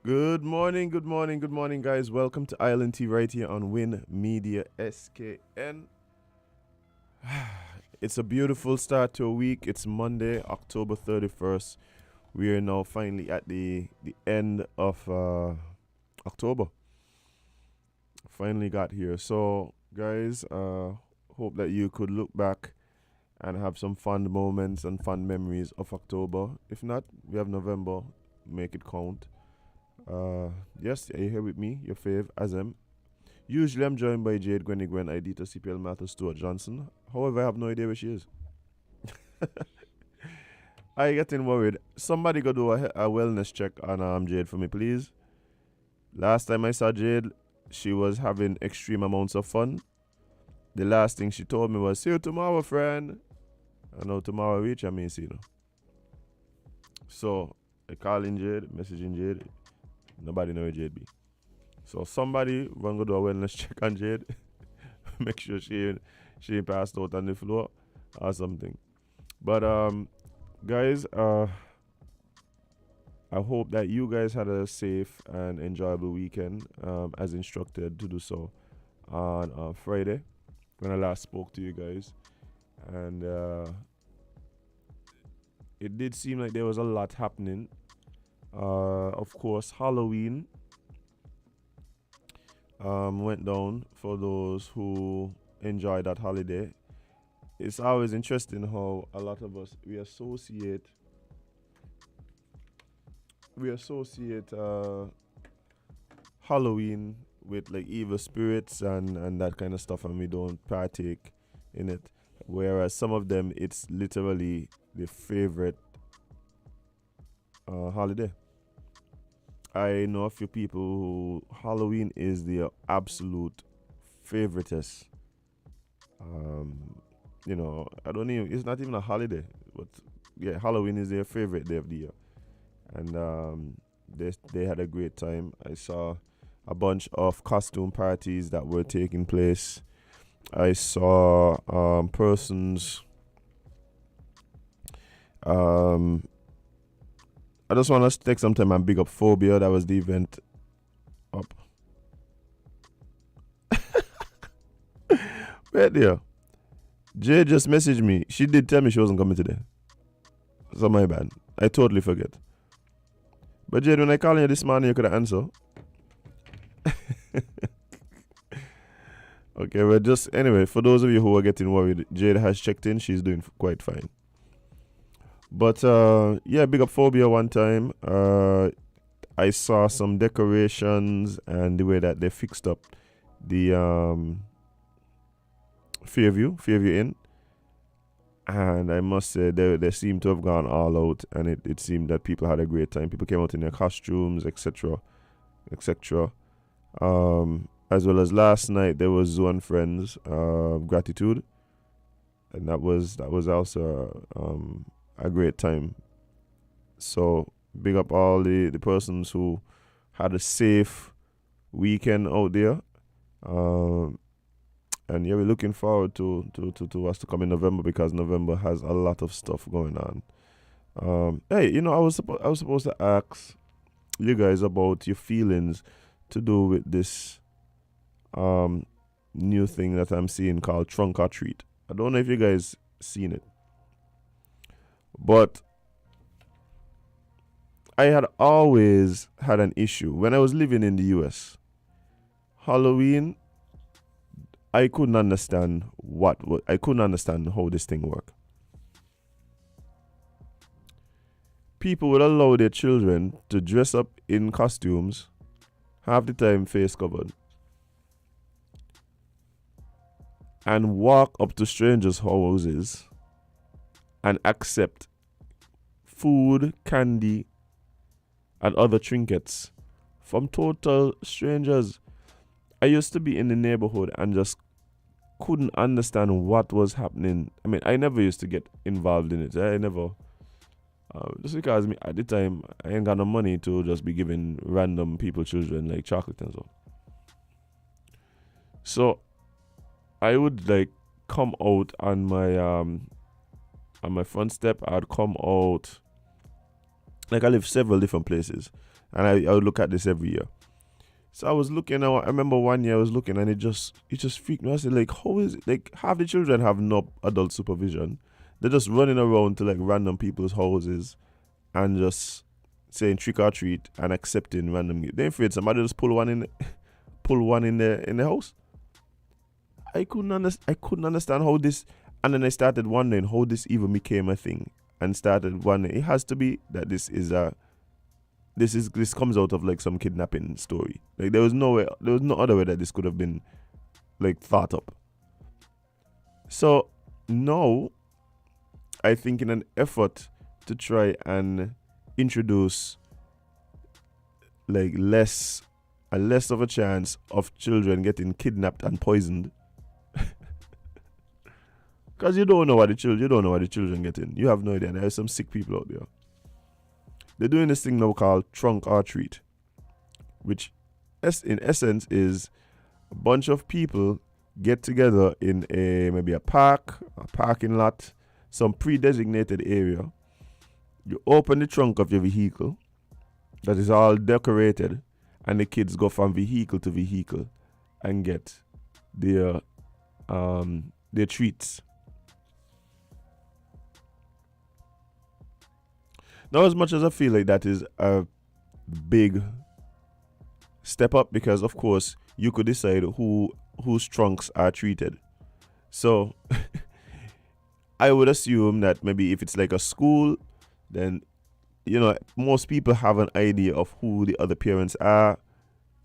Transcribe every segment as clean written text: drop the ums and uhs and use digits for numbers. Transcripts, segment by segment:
Good morning, good morning, good morning, guys. Welcome to Island Tea right here on Win Media SKN. It's a beautiful start to a week. It's Monday, October 31st. We are now finally at the end of October. Finally got here. So, guys, hope that you could look back and have some fun moments and fun memories of October. If not, we have November. Make it count. Yes, you're here with me, your fave, Azem. Usually I'm joined by Jade, Gwenny Gwen, Idita, CPL Matthew, Stuart Johnson. However, I have no idea where she is. I getting worried. Somebody go do a wellness check on Jade for me, please. Last time I saw Jade, she was having extreme amounts of fun. The last thing she told me was, see you tomorrow, friend. I know tomorrow reach, I may see you. So, I calling Jade, messaging Jade. Nobody know where Jade be. So somebody run go do a wellness check on Jade. Make sure she ain't passed out on the floor or something. But guys, I hope that you guys had a safe and enjoyable weekend, as instructed to do so on Friday when I last spoke to you guys. And it did seem like there was a lot happening. Of course, Halloween went down for those who enjoy that holiday. It's always interesting how a lot of us we associate Halloween with like evil spirits and that kind of stuff, and we don't partake in it. Whereas some of them, it's literally the favorite holiday. I know a few people who Halloween is their absolute favoriteest. I don't even. It's not even a holiday, but yeah, Halloween is their favorite day of the year, and they had a great time. I saw a bunch of costume parties that were taking place. I saw persons. I just want to take some time and big up Phobia. That was the event up. Wait there. Jay just messaged me. She did tell me she wasn't coming today. So my bad. I totally forget. But Jade, when I called you this morning, you could answer. Okay, well, just anyway, for those of you who are getting worried, Jade has checked in. She's doing quite fine. But yeah, big up Phobia one time. I saw some decorations and the way that they fixed up the Fairview Inn. And I must say they seem to have gone all out, and it seemed that people had a great time. People came out in their costumes, etc. etc. As well as last night there was Zoo and Friends Gratitude. And that was also a great time. So big up all the persons who had a safe weekend out there. And yeah, we're looking forward to us to come in November, because November has a lot of stuff going on. Hey, I was supposed to ask you guys about your feelings to do with this new thing that I'm seeing called Trunk or Treat. I don't know if you guys seen it. But I had always had an issue when I was living in the US. Halloween, I couldn't understand I couldn't understand how this thing worked. People would allow their children to dress up in costumes, half the time face covered, and walk up to strangers' houses and accept food, candy, and other trinkets from total strangers. I used to be in the neighborhood and just couldn't understand what was happening. I mean, I never used to get involved in it. I never, just because at the time I ain't got no money to just be giving random people children like chocolate and so. So I would like come out on my front step. I'd come out. Like, I live several different places. And I would look at this every year. So I was looking. I remember one year I was looking, and it just freaked me. I said, like, how is it? Like, half the children have no adult supervision. They're just running around to like random people's houses and just saying trick or treat and accepting random gifts. They're afraid somebody just pull one in the house. I couldn't understand how this, and then I started wondering how this even became a thing, and started wondering it has to be that this comes out of like some kidnapping story. Like there was no other way that this could have been like thought up. So now I think in an effort to try and introduce like less of a chance of children getting kidnapped and poisoned, because you don't know what the children get in. You have no idea. There are some sick people out there. They're doing this thing now called trunk or treat, which in essence is a bunch of people get together in maybe a parking lot, some pre-designated area. You open the trunk of your vehicle that is all decorated, and the kids go from vehicle to vehicle and get their treats. Now, as much as I feel like that is a big step up, because of course you could decide whose trunks are treated. So I would assume that maybe if it's like a school, then most people have an idea of who the other parents are,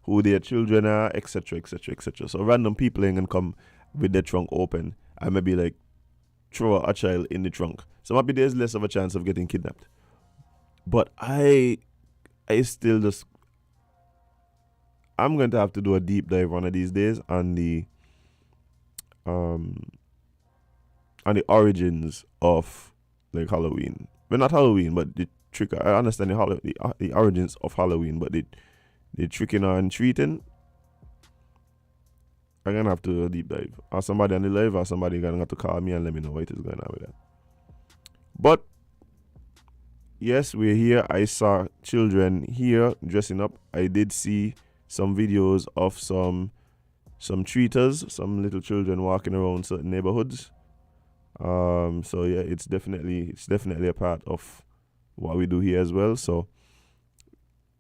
who their children are, etc., etc., etc. So random people ain't gonna come with their trunk open and maybe like throw a child in the trunk. So maybe there's less of a chance of getting kidnapped. But I still just, I'm going to have to do a deep dive one of these days on the origins of like Halloween. Well, not Halloween, but the trick. I understand the origins of Halloween, but the tricking and treating, I'm gonna have to do a deep dive. Or somebody on the live, or somebody gonna have to call me and let me know what is going on with that. But yes, we're here. I saw children here dressing up. I did see some videos of some treaters, some little children walking around certain neighborhoods. So yeah, it's definitely a part of what we do here as well. So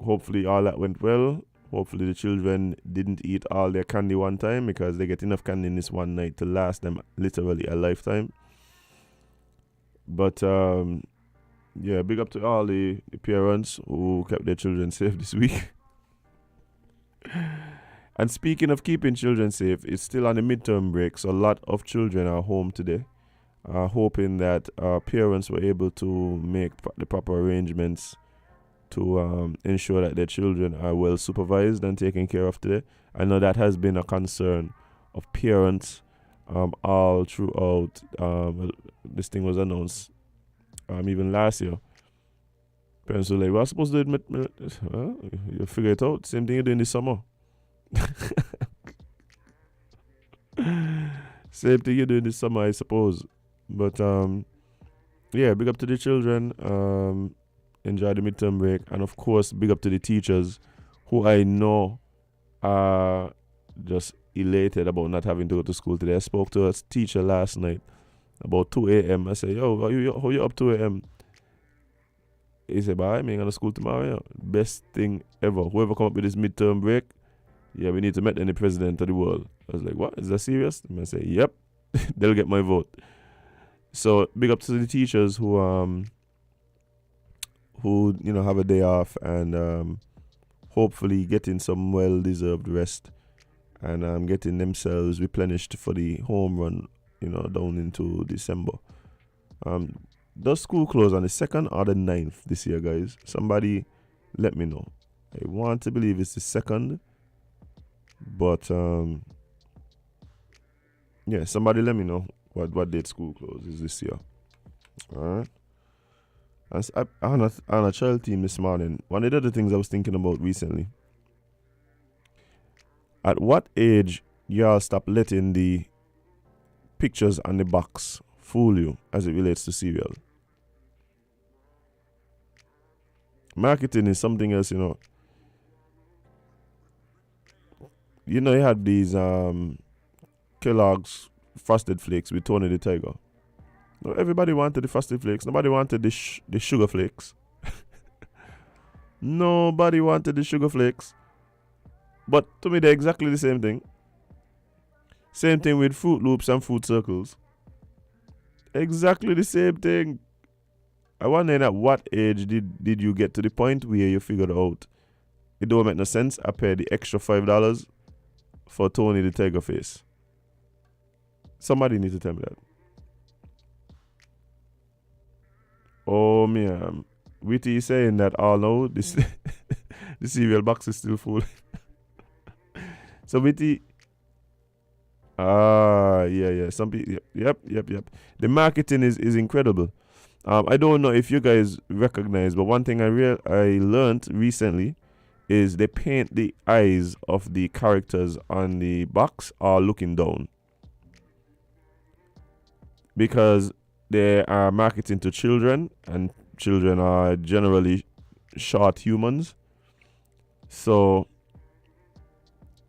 hopefully all that went well. Hopefully the children didn't eat all their candy one time, because they get enough candy in this one night to last them literally a lifetime. But yeah, big up to all the parents who kept their children safe this week. And speaking of keeping children safe, it's still on the midterm break, so a lot of children are home today, hoping that parents were able to make the proper arrangements to ensure that their children are well supervised and taken care of today. I know that has been a concern of parents all throughout. This thing was announced even last year. Parents were like, "Well, I'm supposed to admit, you figure it out. Same thing you're doing this summer." Same thing you're doing this summer, I suppose. But yeah, big up to the children. Enjoy the midterm break, and of course, big up to the teachers, who I know are just elated about not having to go to school today. I spoke to a teacher last night about 2 a.m. I said, "Yo, how you up 2 a.m.?" He said, "Bye, I'm going to school tomorrow." Yeah. Best thing ever. Whoever come up with this midterm break, yeah, we need to meet the president of the world. I was like, "What? Is that serious?" And I say, "Yep." They'll get my vote. So big up to the teachers who have a day off, and hopefully getting some well-deserved rest, and getting themselves replenished for the home run, down into December. Does school close on the 2nd or the 9th this year, guys? Somebody let me know. I want to believe it's the 2nd, but yeah, somebody let me know what date school closes this year. Alright. On a child team this morning, one of the other things I was thinking about recently, at what age y'all stop letting the pictures on the box fool you as it relates to cereal? Marketing is something else, You know, you had these Kellogg's Frosted Flakes with Tony the Tiger. No, everybody wanted the Frosted Flakes. Nobody wanted the Sugar Flakes. Nobody wanted the Sugar Flakes. But to me, they're exactly the same thing. Same thing with Fruit Loops and Fruit Circles. Exactly the same thing. I wonder at what age did you get to the point where you figured out it don't make no sense. I paid the extra $5 for Tony the Tiger face. Somebody needs to tell me that. Oh man, Witty is saying that all now this the cereal box is still full. So Witty, yeah. Some people, yep. The marketing is incredible. I don't know if you guys recognize, but one thing I learned recently is they paint the eyes of the characters on the box are looking down, because they are marketing to children, and children are generally short humans. So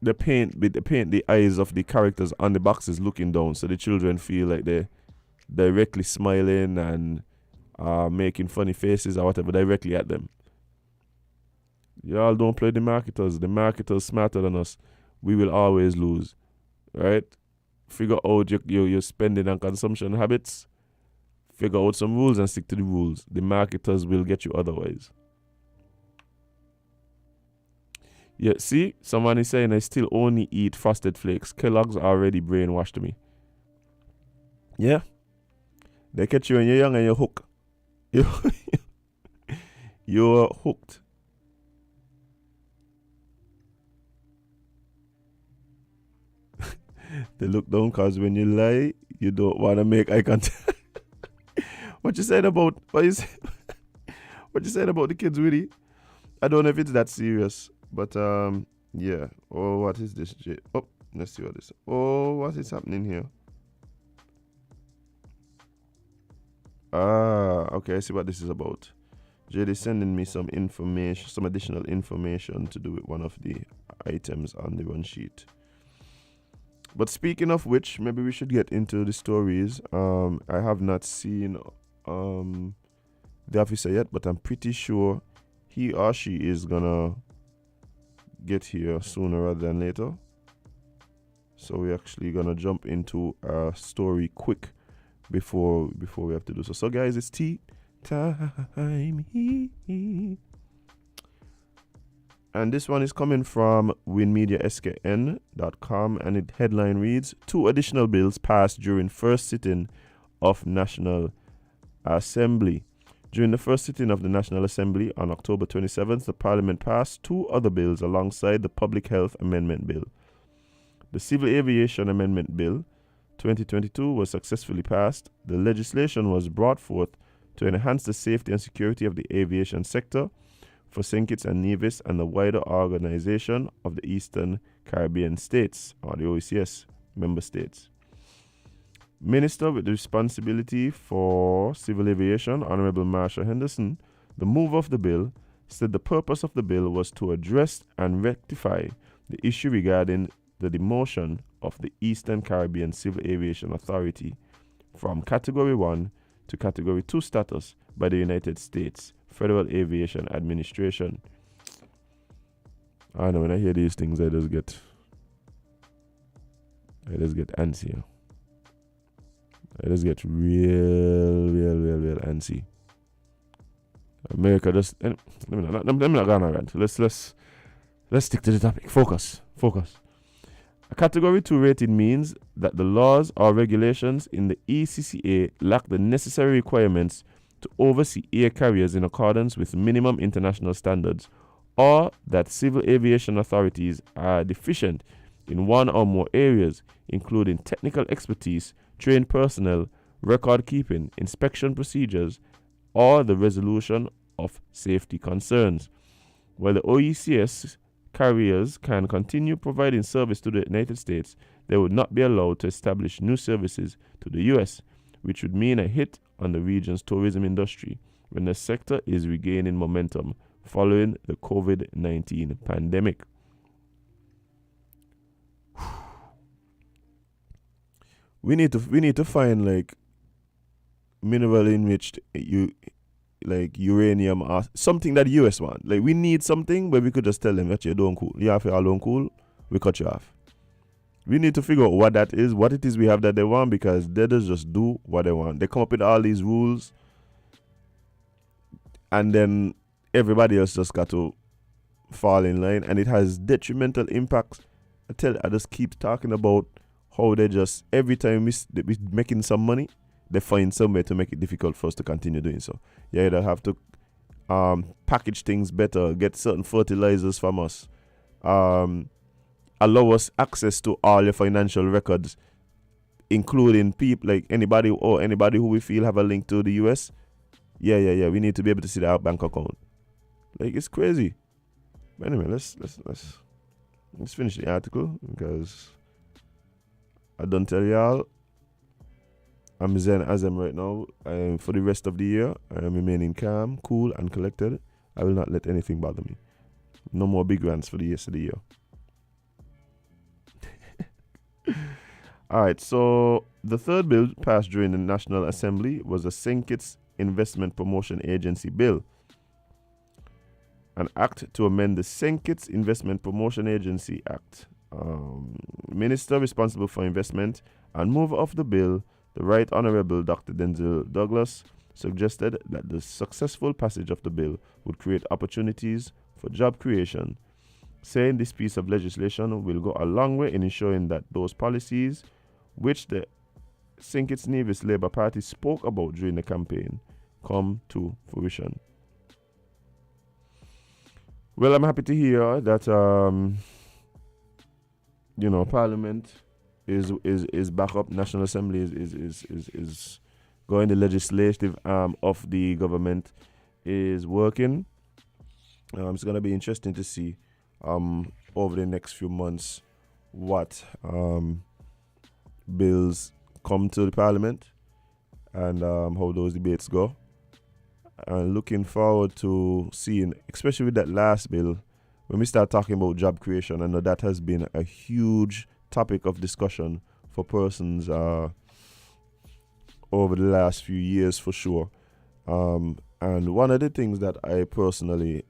they paint the eyes of the characters on the boxes looking down, so the children feel like they're directly smiling and making funny faces or whatever directly at them. Y'all don't play the marketers. The marketers smarter than us. We will always lose, right? Figure out your spending and consumption habits. Figure out some rules and stick to the rules. The marketers will get you otherwise. Yeah, see? Someone is saying I still only eat Frosted Flakes. Kellogg's already brainwashed me. Yeah. They catch you when you're young and you're hooked. You're hooked. They look down because when you lie, you don't want to make eye contact. What you said about what you said about the kids, really? I don't know if it's that serious, but yeah. Oh, what is this? Oh, let's see what this. Oh, what is happening here? Okay, I see what this is about. Jade is sending me some information, some additional information to do with one of the items on the run sheet. But speaking of which, maybe we should get into the stories. I have not seen the officer yet, but I'm pretty sure he or she is gonna get here sooner rather than later. So we're actually gonna jump into a story quick before we have to do so. So guys, it's tea time. And this one is coming from winmediaskn.com, and it headline reads, 2 additional bills passed during first sitting of National Assembly. During the first sitting of the National Assembly on October 27th, the Parliament passed 2 other bills alongside the Public Health Amendment Bill. The Civil Aviation Amendment Bill 2022 was successfully passed. The legislation was brought forth to enhance the safety and security of the aviation sector for St. Kitts and Nevis and the wider organization of the Eastern Caribbean states, or the OECS member states. Minister with the responsibility for civil aviation, Honorable Marsha Henderson, the mover of the bill, said the purpose of the bill was to address and rectify the issue regarding the demotion of the Eastern Caribbean Civil Aviation Authority from Category 1 to Category 2 status by the United States Federal Aviation Administration. I know when I hear these things, I just get antsy. I just get real antsy. America just let me not go on a rant. Let's stick to the topic. Focus. A Category 2 rating means that the laws or regulations in the ECCA lack the necessary requirements to oversee air carriers in accordance with minimum international standards, or that civil aviation authorities are deficient in one or more areas, including technical expertise, trained personnel, record keeping, inspection procedures, or the resolution of safety concerns. While the OECS carriers can continue providing service to the United States, they would not be allowed to establish new services to the US, which would mean a hit on the region's tourism industry when the sector is regaining momentum following the COVID-19 pandemic. we need to find like mineral enriched like uranium or something that the US want. Like we need something where we could just tell them that you don't cool. You have to alone cool, we cut you off. We need to figure out what that is, what it is we have that they want, because they just do what they want. They come up with all these rules, and then everybody else just got to fall in line, and it has detrimental impacts. I just keep talking about how they just every time we making some money, they find some way to make it difficult for us to continue doing so. You either have to package things better, get certain fertilizers from us, allow us access to all your financial records, including people like anybody who we feel have a link to the US. Yeah. We need to be able to see their bank account. Like, it's crazy. But anyway, let's finish the article, because I don't tell y'all I'm zen as I'm right now. For the rest of the year, I am remaining calm, cool, and collected. I will not let anything bother me. No more big rants for the rest of the year. Alright, so the third bill passed during the National Assembly was the Senkits Investment Promotion Agency Bill, an act to amend the Senkits Investment Promotion Agency Act. Minister responsible for investment and mover of the bill, the Right Honorable Dr. Denzil Douglas, suggested that the successful passage of the bill would create opportunities for job creation, saying this piece of legislation will go a long way in ensuring that those policies which the St. Kitts Nevis Labour Party spoke about during the campaign come to fruition. Well, I'm happy to hear that Parliament is back up. National Assembly is going. The legislative arm of the government is working. It's gonna be interesting to see over the next few months what bills come to the Parliament and how those debates go. And looking forward to seeing, especially with that last bill, when we start talking about job creation. I know that has been a huge topic of discussion for persons over the last few years, for sure. And one of the things that I personally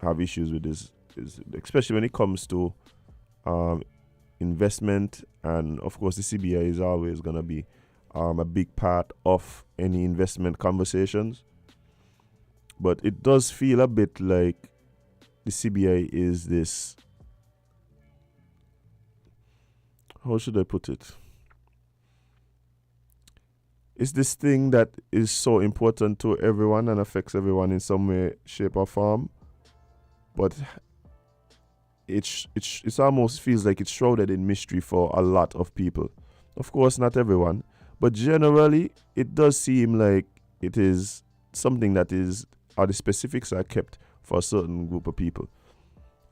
have issues with is especially when it comes to investment, and of course the CBI is always going to be a big part of any investment conversations. But it does feel a bit like the CBI is this, how should I put it? It's this thing that is so important to everyone and affects everyone in some way, shape, or form. But it almost feels like it's shrouded in mystery for a lot of people. Of course, not everyone, but generally, it does seem like it is something that is, or the specifics are kept for a certain group of people.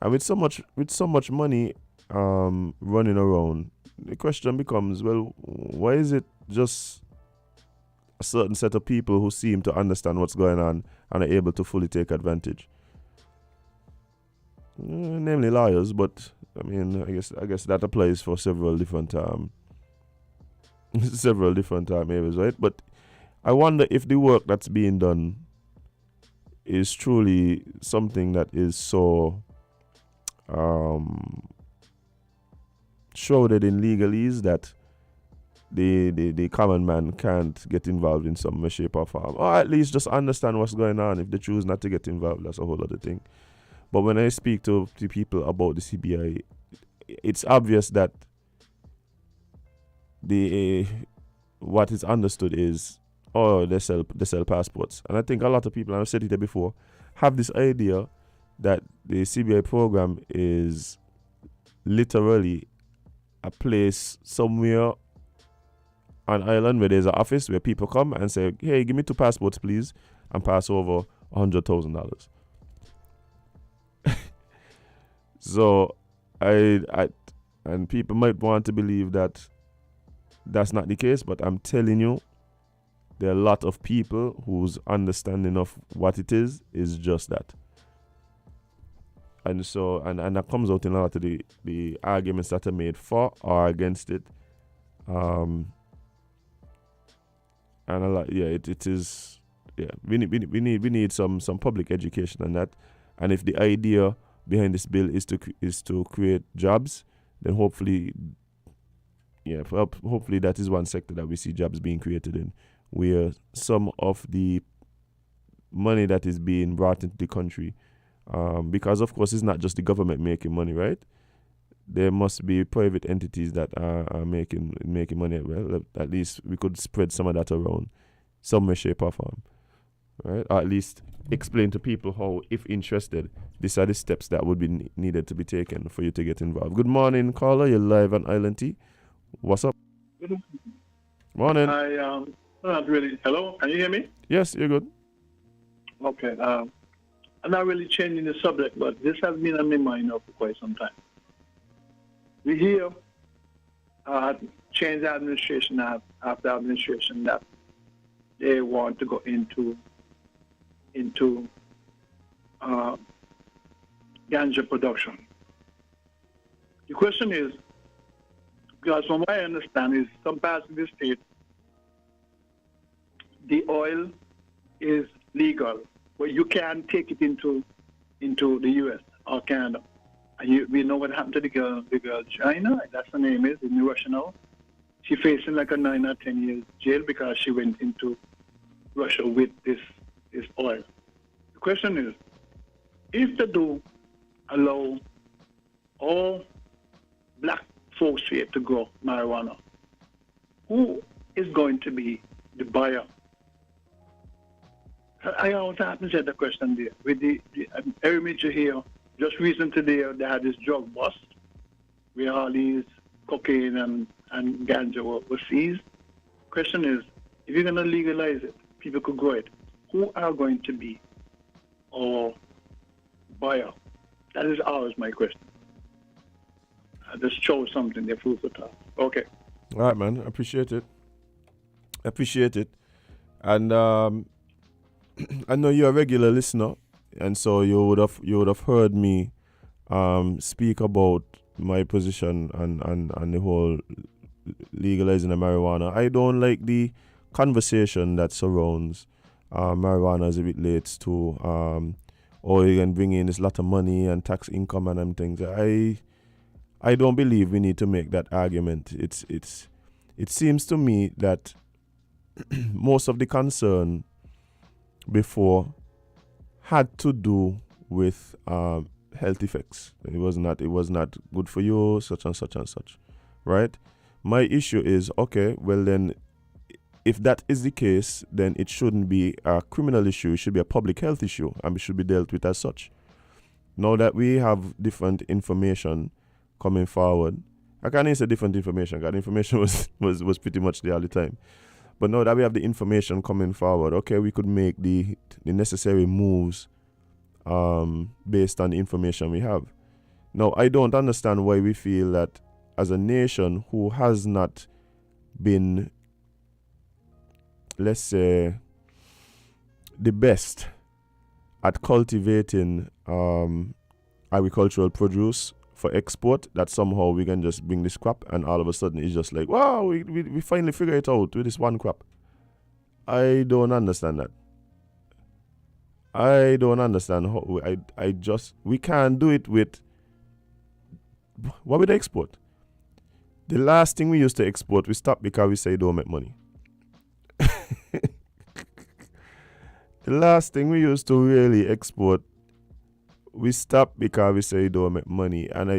And with so much money running around, the question becomes, well, why is it just a certain set of people who seem to understand what's going on and are able to fully take advantage? Namely lawyers, but I mean, I guess that applies for several different areas, right? But I wonder if the work that's being done is truly something that is so shrouded in legalese that the common man can't get involved in some way, shape, or form, or at least just understand what's going on. If they choose not to get involved, that's a whole other thing. But when I speak to people about the CBI, it's obvious that what is understood is, they sell passports. And I think a lot of people, and I've said it there before, have this idea that the CBI program is literally a place somewhere on island where there's an office where people come and say, hey, give me 2 passports, please, and pass over $100,000. So and people might want to believe that that's not the case, but I'm telling you, there are a lot of people whose understanding of what it is just that. And so, and that comes out in a lot of the arguments that are made for or against it. And a lot, yeah, it is, yeah, we need some public education on that. And if the idea behind this bill is to create jobs, then hopefully, yeah, hopefully that is one sector that we see jobs being created in, where some of the money that is being brought into the country, because of course it's not just the government making money, right? There must be private entities that are making money. Well, at least we could spread some of that around, some way, shape, or form, right? Or at least explain to people how, if interested, these are the steps that would be needed to be taken for you to get involved. Good morning, caller. You're live on Island T. What's up? Good Morning. not really. Hello, can you hear me? Yes, you're good. Okay. I'm not really changing the subject, but this has been on my mind now for quite some time. We hear change administration after administration that they want to go into ganja production. The question is, because from what I understand is some parts of the state, the oil is legal, but you can take it into the U.S. or Canada. And we know what happened to the girl China, that's her name is, in Russia now. She's facing like a 9 or 10 years jail because she went into Russia with this oil. The question is, if they do allow all black folks here to grow marijuana, who is going to be the buyer? I also happen to say the question there. With the every major here, just recently they had this drug bust where all these cocaine and ganja were seized. Question is, if you're going to legalize it, people could grow it, who are going to be our buyer? That is always my question. I just chose something, the food for thought. Okay. All right, man. Appreciate it. And I know you're a regular listener, and so you would have heard me speak about my position on the whole legalizing the marijuana. I don't like the conversation that surrounds marijuana as it relates to or you can bring in this lot of money and tax income and them things. I don't believe we need to make that argument. It seems to me that most of the concern before had to do with health effects. It was not good for you, such and such and such, right? My issue is, okay, well then, if that is the case, then it shouldn't be a criminal issue. It should be a public health issue, and it should be dealt with as such. Now that we have different information coming forward, I can't even say different information, because information was pretty much there all the time. But now that we have the information coming forward, okay, we could make the necessary moves based on the information we have. Now, I don't understand why we feel that as a nation who has not been, let's say, the best at cultivating agricultural produce for export, that somehow we can just bring this crop and all of a sudden it's just like, wow, we finally figure it out with this one crop. I don't understand that. I don't understand how we can't do it with what we export. The last thing we used to export, we stopped because we say don't make money. The last thing we used to really export, we stopped because we say don't make money. And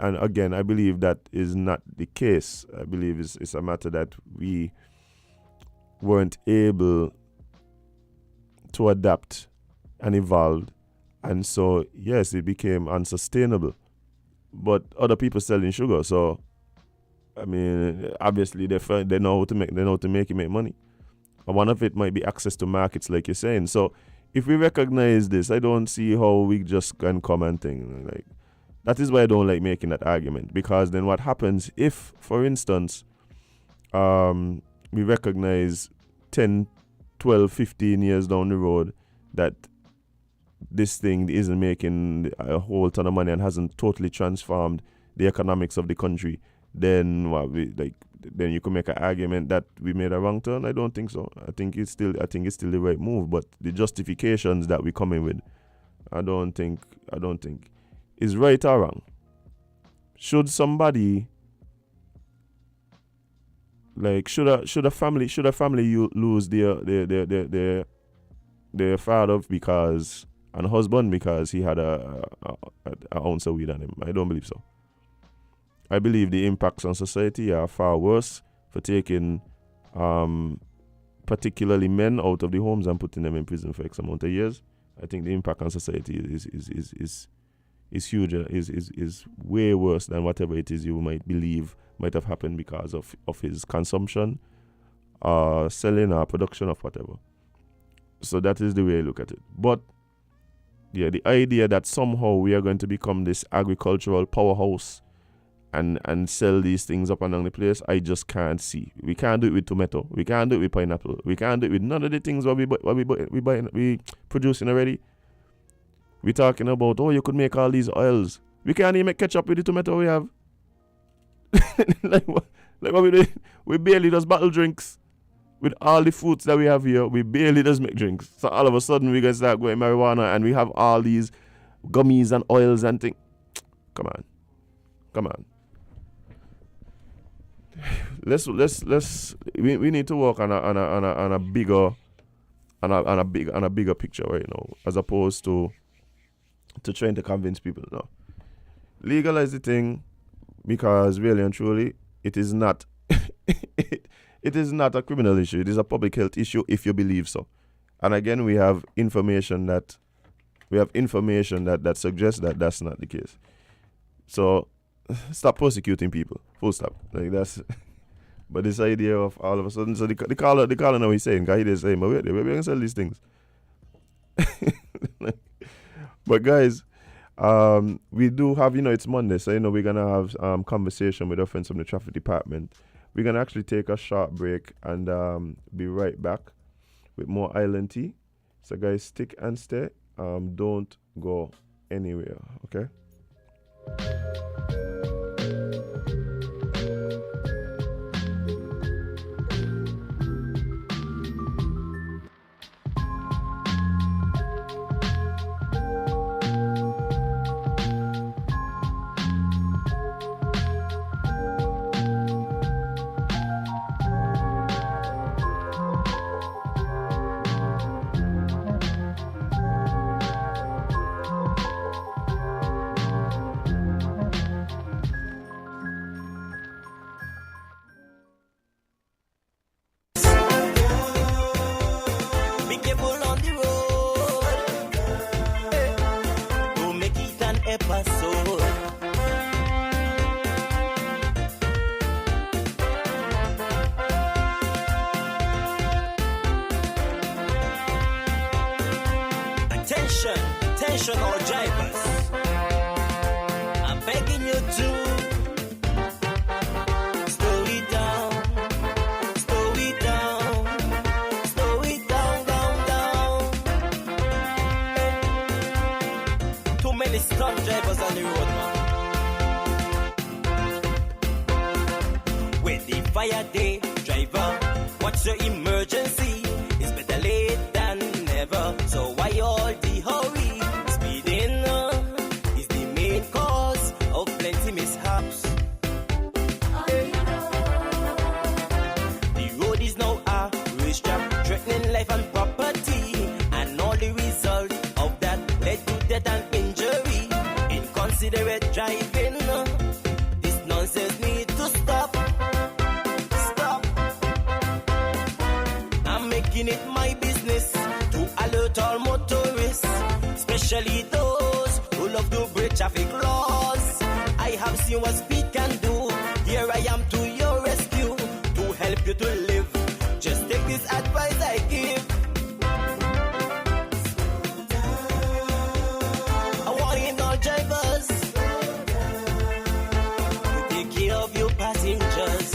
again, I believe that is not the case. I believe it's a matter that we weren't able to adapt and evolve. And so, yes, it became unsustainable. But other people selling sugar, so I mean, obviously they know how to make money. And one of it might be access to markets, like you're saying. So if we recognize this, I don't see how we just can come and think. Like, that is why I don't like making that argument. Because then what happens if, for instance, we recognize 10, 12, 15 years down the road that this thing isn't making a whole ton of money and hasn't totally transformed the economics of the country, then then you could make an argument that we made a wrong turn. I don't think so. I think it's still the right move. But the justifications that we come in with, I don't think is right or wrong. Should somebody should a family lose their father because and husband because he had a ounce of weed on him? I don't believe so. I believe the impacts on society are far worse for taking particularly men out of the homes and putting them in prison for X amount of years. I think the impact on society is huge, is way worse than whatever it is you might believe might have happened because of his consumption, selling or production of whatever. So that is the way I look at it. But yeah, the idea that somehow we are going to become this agricultural powerhouse and sell these things up and down the place, I just can't see. We can't do it with tomato. We can't do it with pineapple. We can't do it with none of the things we producing already. We're talking about, you could make all these oils. We can't even make ketchup with the tomato we have. like what we do? We barely just bottle drinks. With all the fruits that we have here, we barely just make drinks. So all of a sudden, we're going to start going marijuana and we have all these gummies and oils and things. Come on. We need to work on a bigger picture right now, as opposed to trying to convince people. No, legalize the thing, because really and truly it is not it is not a criminal issue. It is a public health issue if you believe so. And again, we have information that suggests that that's not the case. So stop persecuting people. Full stop. Like that's. But this idea of all of a sudden, so the caller now he's saying, guy is saying, but wait, we're gonna sell these things. But guys, we do have, it's Monday, so we're gonna have conversation with our friends from the traffic department. We're gonna actually take a short break and be right back with more Island Tea. So guys, stick and stay. Don't go anywhere. Okay. Attention all drivers, I'm begging you to slow it down, down. Too many stunt drivers on the road now. With the fire day, driver, what's your emergency? It's better late than never, so why all the hurry? Mishaps. The road is now a racetrack, threatening life and property, and all the result of that led to death and injury. Inconsiderate driving, this nonsense need to stop. I'm making it my business to alert all motorists, especially those who love to break traffic laws. I have seen what speed can do. Here I am to your rescue, to help you to live. Just take this advice I give. I warn all drivers to take care of your passengers.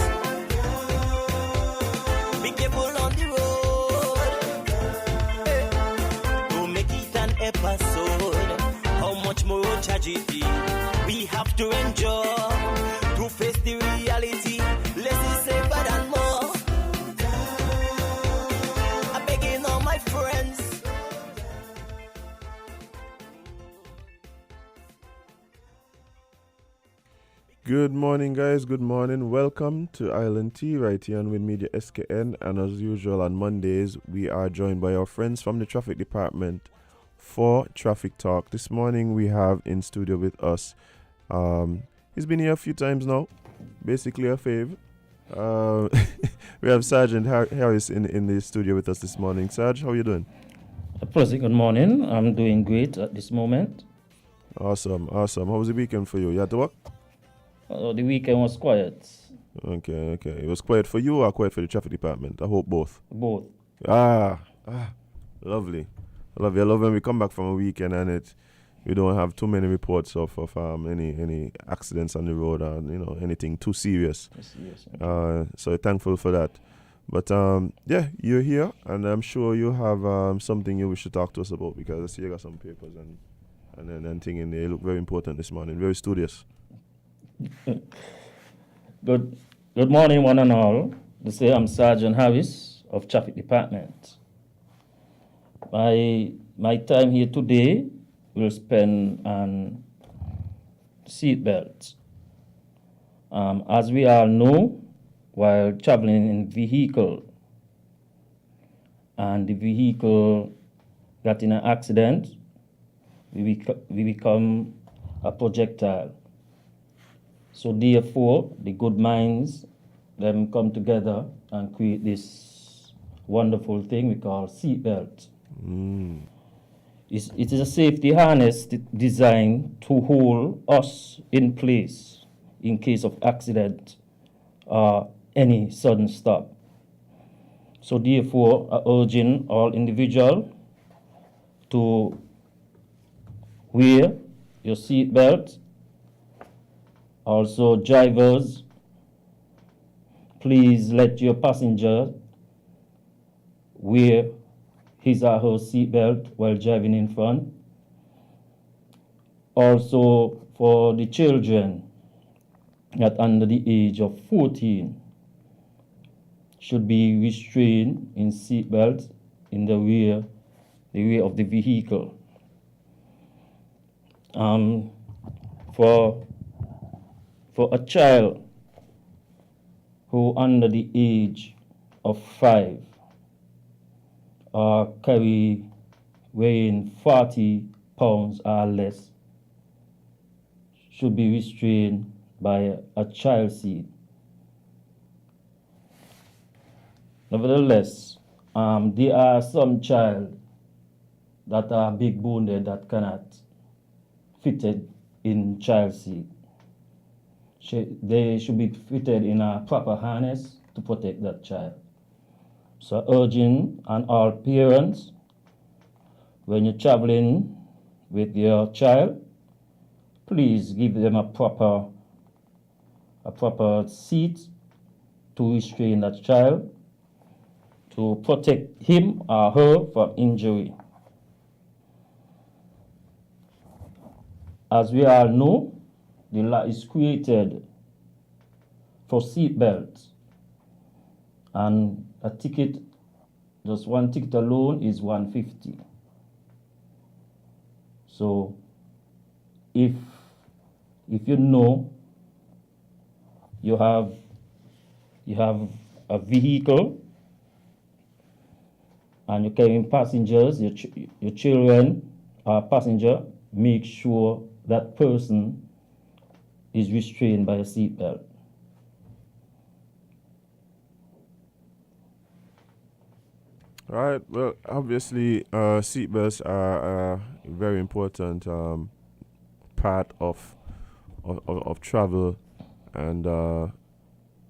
Be careful on the road, to make it an episode. to enjoy, to face the reality. Less is safer than more. I'm begging all my friends. Good morning, guys. Good morning. Welcome to Island Tea right here on With Media SKN. And as usual, on Mondays, we are joined by our friends from the traffic department for Traffic Talk. This morning, we have in studio with us. He's been here a few times now. Basically a fave. We have Sergeant Harris in the studio with us this morning. Sarge, how are you doing? A pleasant good morning. I'm doing great at this moment. Awesome. How was the weekend for you? You had to work? The weekend was quiet. Okay. It was quiet for you or quiet for the traffic department? I hope both. Both. Lovely. I love when we come back from a weekend and we don't have too many reports of any accidents on the road or anything too serious. So thankful for that. But you're here and I'm sure you have something you wish to talk to us about, because I see you got some papers and thing in there. You look very important this morning, very studious. Good morning, one and all. I'm Sergeant Harris of Traffic Department. My time here today will spend on seatbelts. As we all know, while traveling in vehicle and the vehicle got in an accident, we become a projectile. So therefore, the good minds, them come together and create this wonderful thing we call seatbelt. It is a safety harness designed to hold us in place in case of accident or any sudden stop. So therefore, I urging all individuals to wear your seatbelt. Also, drivers, please let your passenger wear his or her seatbelt while driving in front. Also, for the children that under the age of 14 should be restrained in seatbelts in the rear of the vehicle. For a child who under the age of 5 or weighing 40 pounds or less should be restrained by a child seat. Nevertheless, there are some child that are big boned that cannot fitted in child seat. They should be fitted in a proper harness to protect that child. So urging on all parents, when you're traveling with your child, please give them a proper seat to restrain that child, to protect him or her from injury. As we all know, the law is created for seat belts, and a ticket, just one ticket alone is $150. So if you know you have a vehicle and you're carrying passengers, your children are passenger, make sure that person is restrained by a seatbelt. All right. Well, obviously, seatbelts are a very important part of travel. And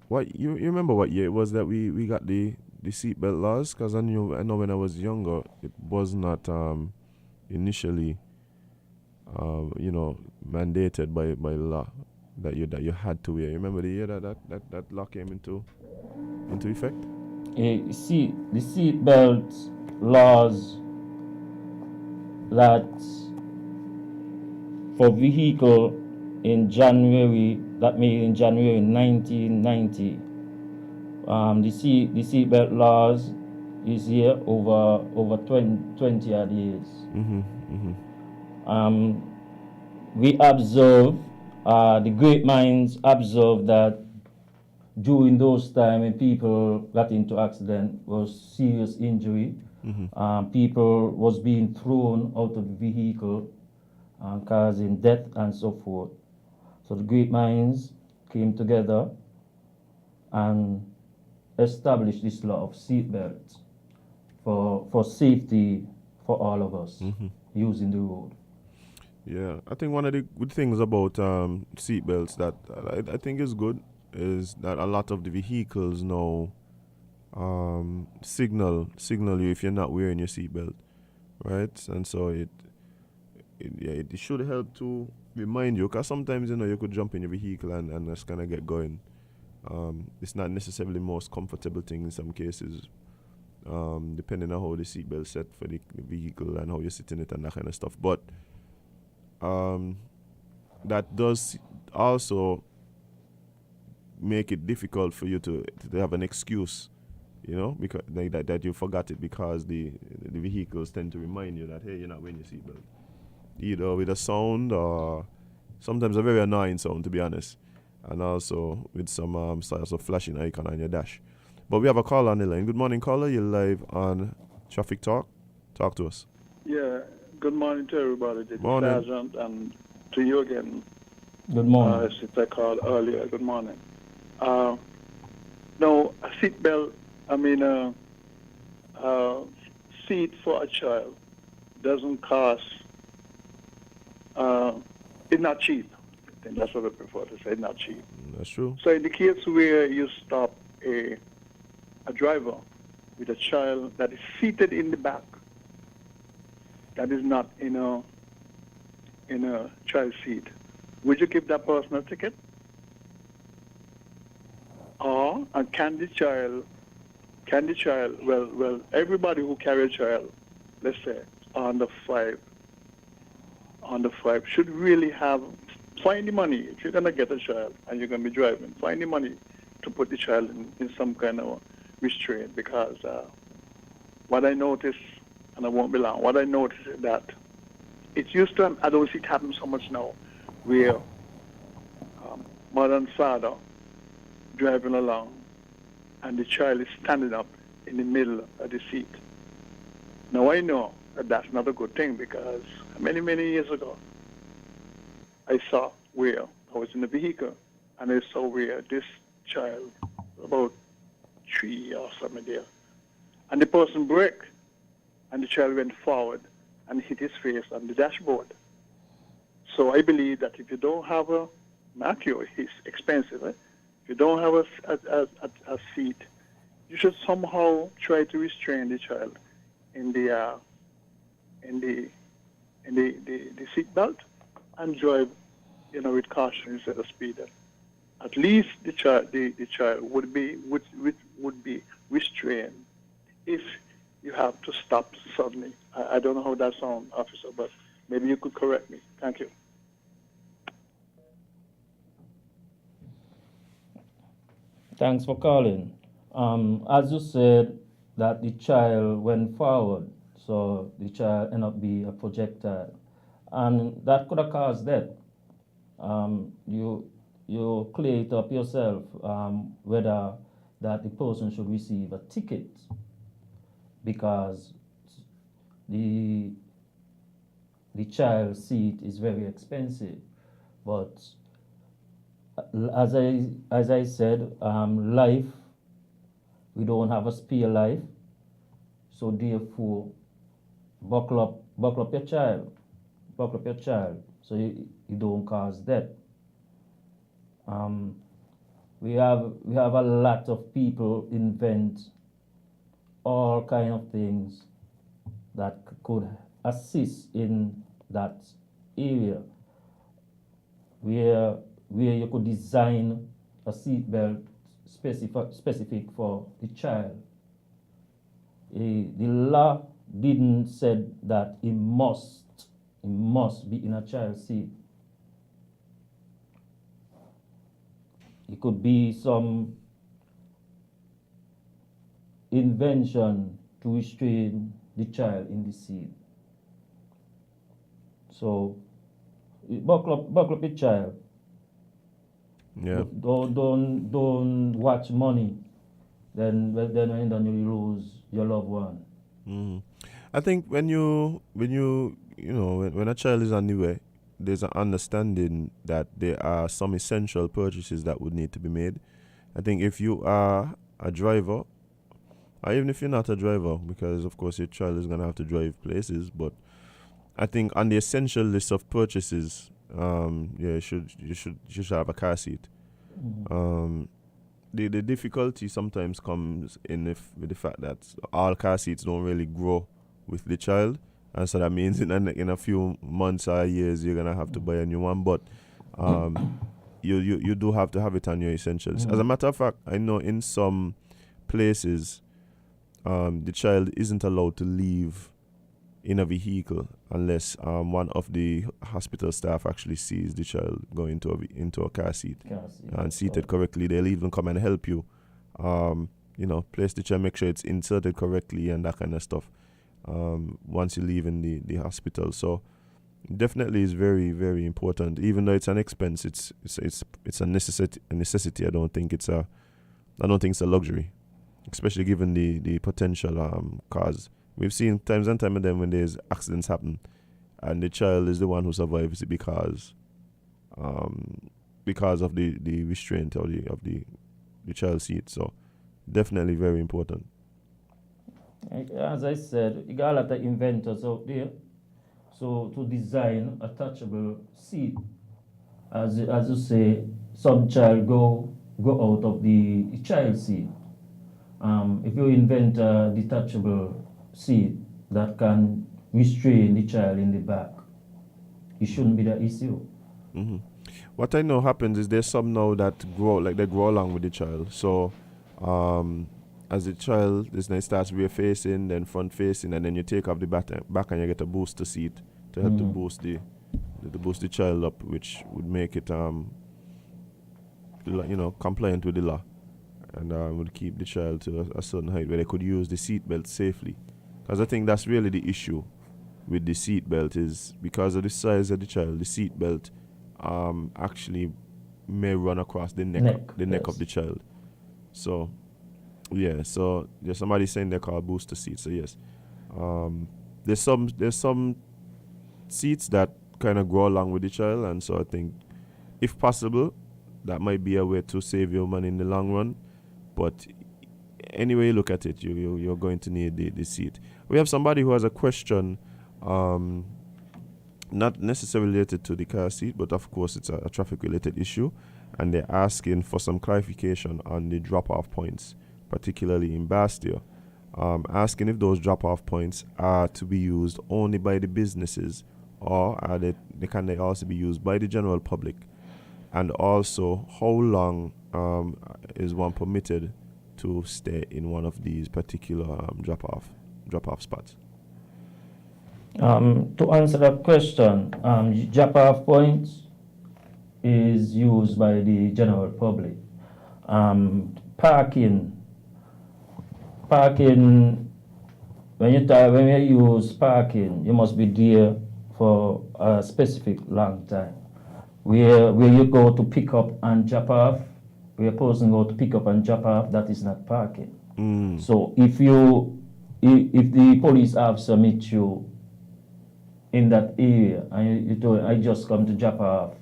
what you remember what year it was that we got the seatbelt laws? Because I know when I was younger, it was not initially mandated by law that you had to wear. You remember the year that law came into effect? You see, the seatbelt laws that for vehicle in January, that made in January 1990. The seatbelt laws is here over 20 odd years. We observe, the great minds observe that during those time when people got into accident was serious injury. People was being thrown out of the vehicle, causing death and so forth. So the great minds came together and established this law of seatbelts for safety for all of us using the road. Yeah, I think one of the good things about seatbelts that I think is good is that a lot of the vehicles now signal you if you're not wearing your seatbelt, right? And so it should help to remind you, because sometimes you could jump in your vehicle and just kind of get going. It's not necessarily the most comfortable thing in some cases, depending on how the seatbelt set for the vehicle and how you sit in it and that kind of stuff. But that does also make it difficult for you to have an excuse, because that you forgot it, because the vehicles tend to remind you that, hey, you're not wearing your seatbelt, either with a sound or sometimes a very annoying sound, to be honest, and also with some styles of flashing icon on your dash. But we have a caller on the line. Good morning, caller. You're live on Traffic Talk. Talk to us. Yeah, good morning to everybody. This Morning. Sergeant, and to you again. Good morning. Since I called earlier, good morning. No, a seatbelt, seat for a child doesn't cost, it's not cheap. I think that's what I prefer to say, not cheap. That's true. So in the case where you stop a driver with a child that is seated in the back, that is not in a child seat, would you give that person a ticket? Or can the child, well, everybody who carry a child, let's say under five, should really find the money. If you're going to get a child and you're going to be driving, find the money to put the child in some kind of restraint, because what I noticed, and I won't be long, what I noticed is that it used to, I don't see it happen so much now, where mother and father driving along and the child is standing up in the middle of the seat. Now I know that that's not a good thing, because many years ago I saw where I was in the vehicle and I saw where this child, about 3 or something there, and the person braked and the child went forward and hit his face on the dashboard. So I believe that if you don't have a Matthew, it's expensive. If you don't have a seat, you should somehow try to restrain the child in the seat belt and drive, with caution instead of speeding. At least the child would be restrained if you have to stop suddenly. I don't know how that sounds, officer, but maybe you could correct me. Thank you. Thanks for calling. As you said, that the child went forward, so the child ended up being a projectile, and that could have caused death. You clear it up yourself, whether that the person should receive a ticket, because the child seat is very expensive. But as I said, life, we don't have a spare life, so therefore buckle up your child, so you don't cause death. We have a lot of people invent all kind of things that could assist in that area, where you could design a seat belt specific for the child. The law didn't say that it must be in a child seat. It must be in a child seat. It must be restrained. If you have to stop suddenly, I don't know how that sounds, officer, but maybe you could correct me. Thank you. Thanks for calling. It could be some invention to restrain the child in the seat. So buckle up the child. Yeah. Don't watch money. Then you lose your loved one. Hmm. I think when when a child is on the way, there's an understanding that there are some essential purchases that would need to be made. I think if you are a driver, or even if you're not a driver, because of course your child is gonna have to drive places, but I think on the essential list of purchases, you should have a car seat. Um, the difficulty sometimes comes with the fact that all car seats don't really grow with the child, and so that means in a few months or years you're gonna have to buy a new one. But you do have to have it on your essentials. As a matter of fact, I know in some places the child isn't allowed to leave in a vehicle unless one of the hospital staff actually sees the child go into a car seat and seated correctly. They'll even come and help you, place the child, make sure it's inserted correctly and that kind of stuff once you leave in the hospital. So definitely is very, very important. Even though it's an expense, it's a necessity. I don't think it's a luxury, especially given the potential cause. We've seen times and time again when there's accidents happen, and the child is the one who survives it because of the restraint of the child seat. So definitely very important. As I said, you got a lot of inventors out there. So to design a touchable seat, as you say, some child go out of the child seat. If you invent a detachable seat that can restrain the child in the back, it shouldn't be the issue. Hmm. What I know happens is there's some now that they grow along with the child. So as the child starts rear facing, then front facing, and then you take off the back and you get a booster seat to help to boost the child up, which would make it compliant with the law, and would keep the child to a certain height where they could use the seat belt safely. Because I think that's really the issue with the seat belt, is because of the size of the child, the seat belt actually may run across the neck of the child. So there's somebody saying they're called booster seats. So yes, there's some seats that kind of grow along with the child, and so I think if possible, that might be a way to save your money in the long run. But anyway you look at it, you're going to need the seat. We have somebody who has a question, not necessarily related to the car seat, but of course it's a traffic related issue, and they're asking for some clarification on the drop-off points, particularly in Bastille, asking if those drop-off points are to be used only by the businesses, or can they also be used by the general public, and also how long is one permitted to stay in one of these particular drop-off spots. To answer that question, drop-off points is used by the general public. Parking. When you use parking, you must be there for a specific long time. Where you go to pick up and drop off, where a person go to pick up and drop off, that is not parking. So if the police officer meets you in that area and you told, I just come to drop off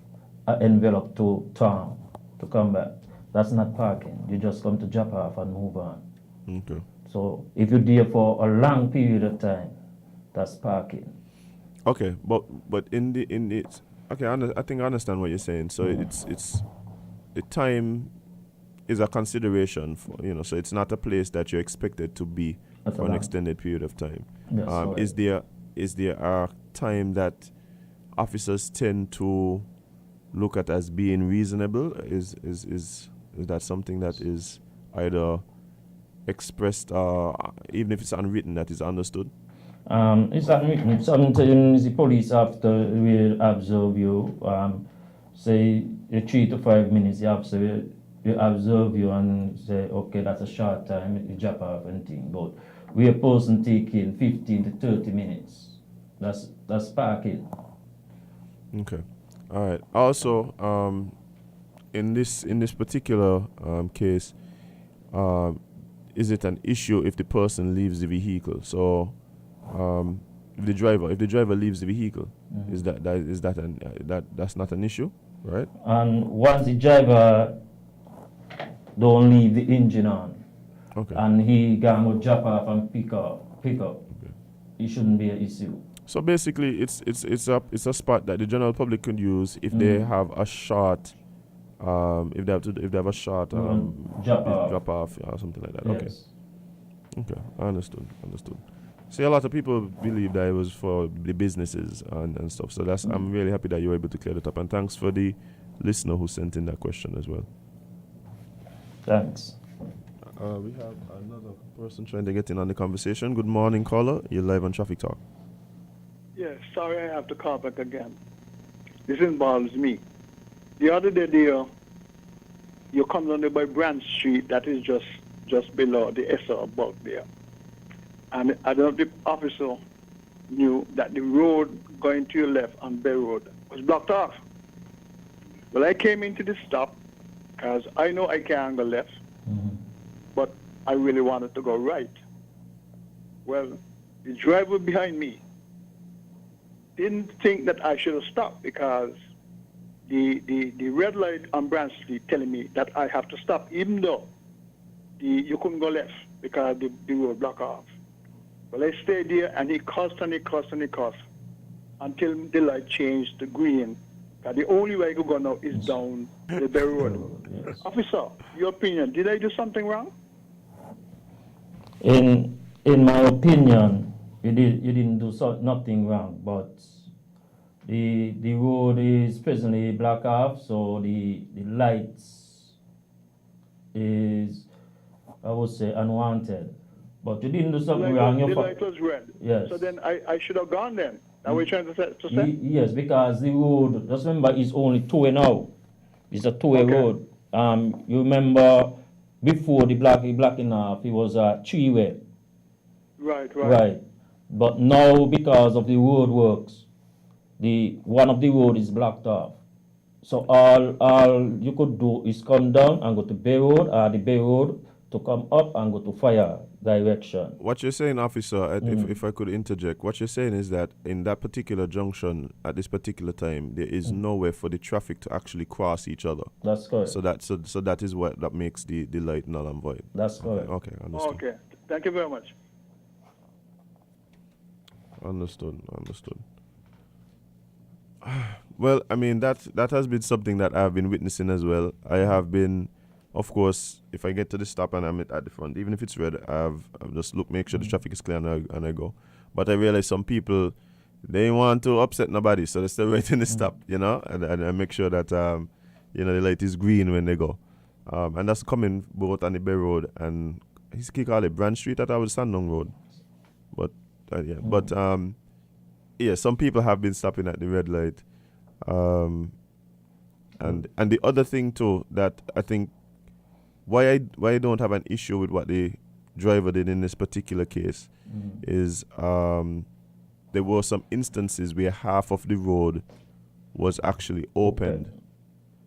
an envelope to town to come back, that's not parking. You just come to drop off and move on. Okay. So if you're there for a long period of time, that's parking. Okay, but okay, I think I understand what you're saying. So it's the time is a consideration for, so it's not a place that you're expected to be for an extended period of time. Yes, is there a time that officers tend to look at as being reasonable? Is that something that is either expressed, even if it's unwritten, that is understood? It's unwritten. Sometimes the police will observe you, say 3 to 5 minutes, the officer will you observe you and say, okay, that's a short time, you drop off and thing. But we a person taking 15 to 30 minutes. That's parking. Okay. All right. Also, in this particular case, um, is it an issue if the person leaves the vehicle? So, if the driver leaves the vehicle, is that's not an issue, right? And once the driver don't leave the engine on, Okay. and he gonna drop off and pick up, it shouldn't be an issue. So basically, it's a spot that the general public could use if they have a short, if they have a short drop off or something like that. Yes. Okay, I understood. See, a lot of people believe that it was for the businesses and stuff. So I'm really happy that you were able to clear that up. And thanks for the listener who sent in that question as well. Thanks. We have another person trying to get in on the conversation. Good morning, caller. You're live on Traffic Talk. Yes, sorry I have to call back again. This involves me. The other day, dear, you come down there by Brand Street, that is just below the SR above there. And I don't know if the officer knew that the road going to your left on Bay Road was blocked off. Well, I came into the stop because I know I can't go left, but I really wanted to go right. Well, the driver behind me didn't think that I should have stopped because the red light on Brand Street telling me that I have to stop, even though you couldn't go left because the road blocked off. Well, I stayed there, and he cussed and he cussed and he cussed until the light changed to green. The only way I could go now is down the Bay Road. Yes. Officer, your opinion, did I do something wrong? In my opinion, you didn't do nothing wrong, but the road is presently blocked off, so the lights is, I would say, unwanted. But you didn't do something wrong. The light was red. Yes. So then I should have gone then. Are we trying to say? Yes, because the road, just remember, is only two-way now. It's a two-way road. You remember before the blocking off, it was a three-way. Right. But now, because of the road works, one of the road is blocked off. So all you could do is come down and go to Bay Road, or the Bay Road to come up and go to fire direction. What you're saying, officer, if I could interject, what you're saying is that in that particular junction at this particular time, there is nowhere for the traffic to actually cross each other. That's correct. So that is what that makes the light null and void. That's correct. Okay, understood. Okay. Thank you very much. Understood. Well, I mean that has been something that I've been witnessing as well. I have been, of course, if I get to the stop and I'm at the front, even if it's red, I've just make sure the traffic is clear and I go. But I realize some people, they want to upset nobody, so they still wait in the stop, and I make sure that the light is green when they go. And that's coming both on the Bay Road and he call it Brand Street, that I was Sandong Road. But some people have been stopping at the red light. And the other thing too that I think why I don't have an issue with what the driver did in this particular case is there were some instances where half of the road was actually opened.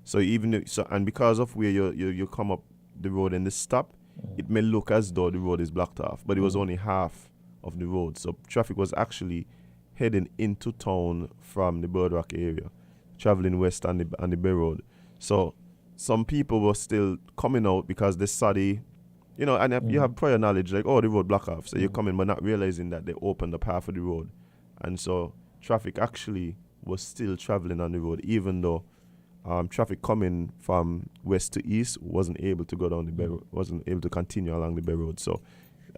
So and because of where you come up the road and the stop, it may look as though the road is blocked off, but it was only half of the road. So traffic was actually heading into town from the Bird Rock area, traveling west on the Bay Road. So some people were still coming out because they saw you have prior knowledge, like, the road block off. So you're coming, but not realizing that they opened up half of the road. And so traffic actually was still traveling on the road, even though traffic coming from west to east wasn't able to go down the Bay Road, wasn't able to continue along the Bay Road. So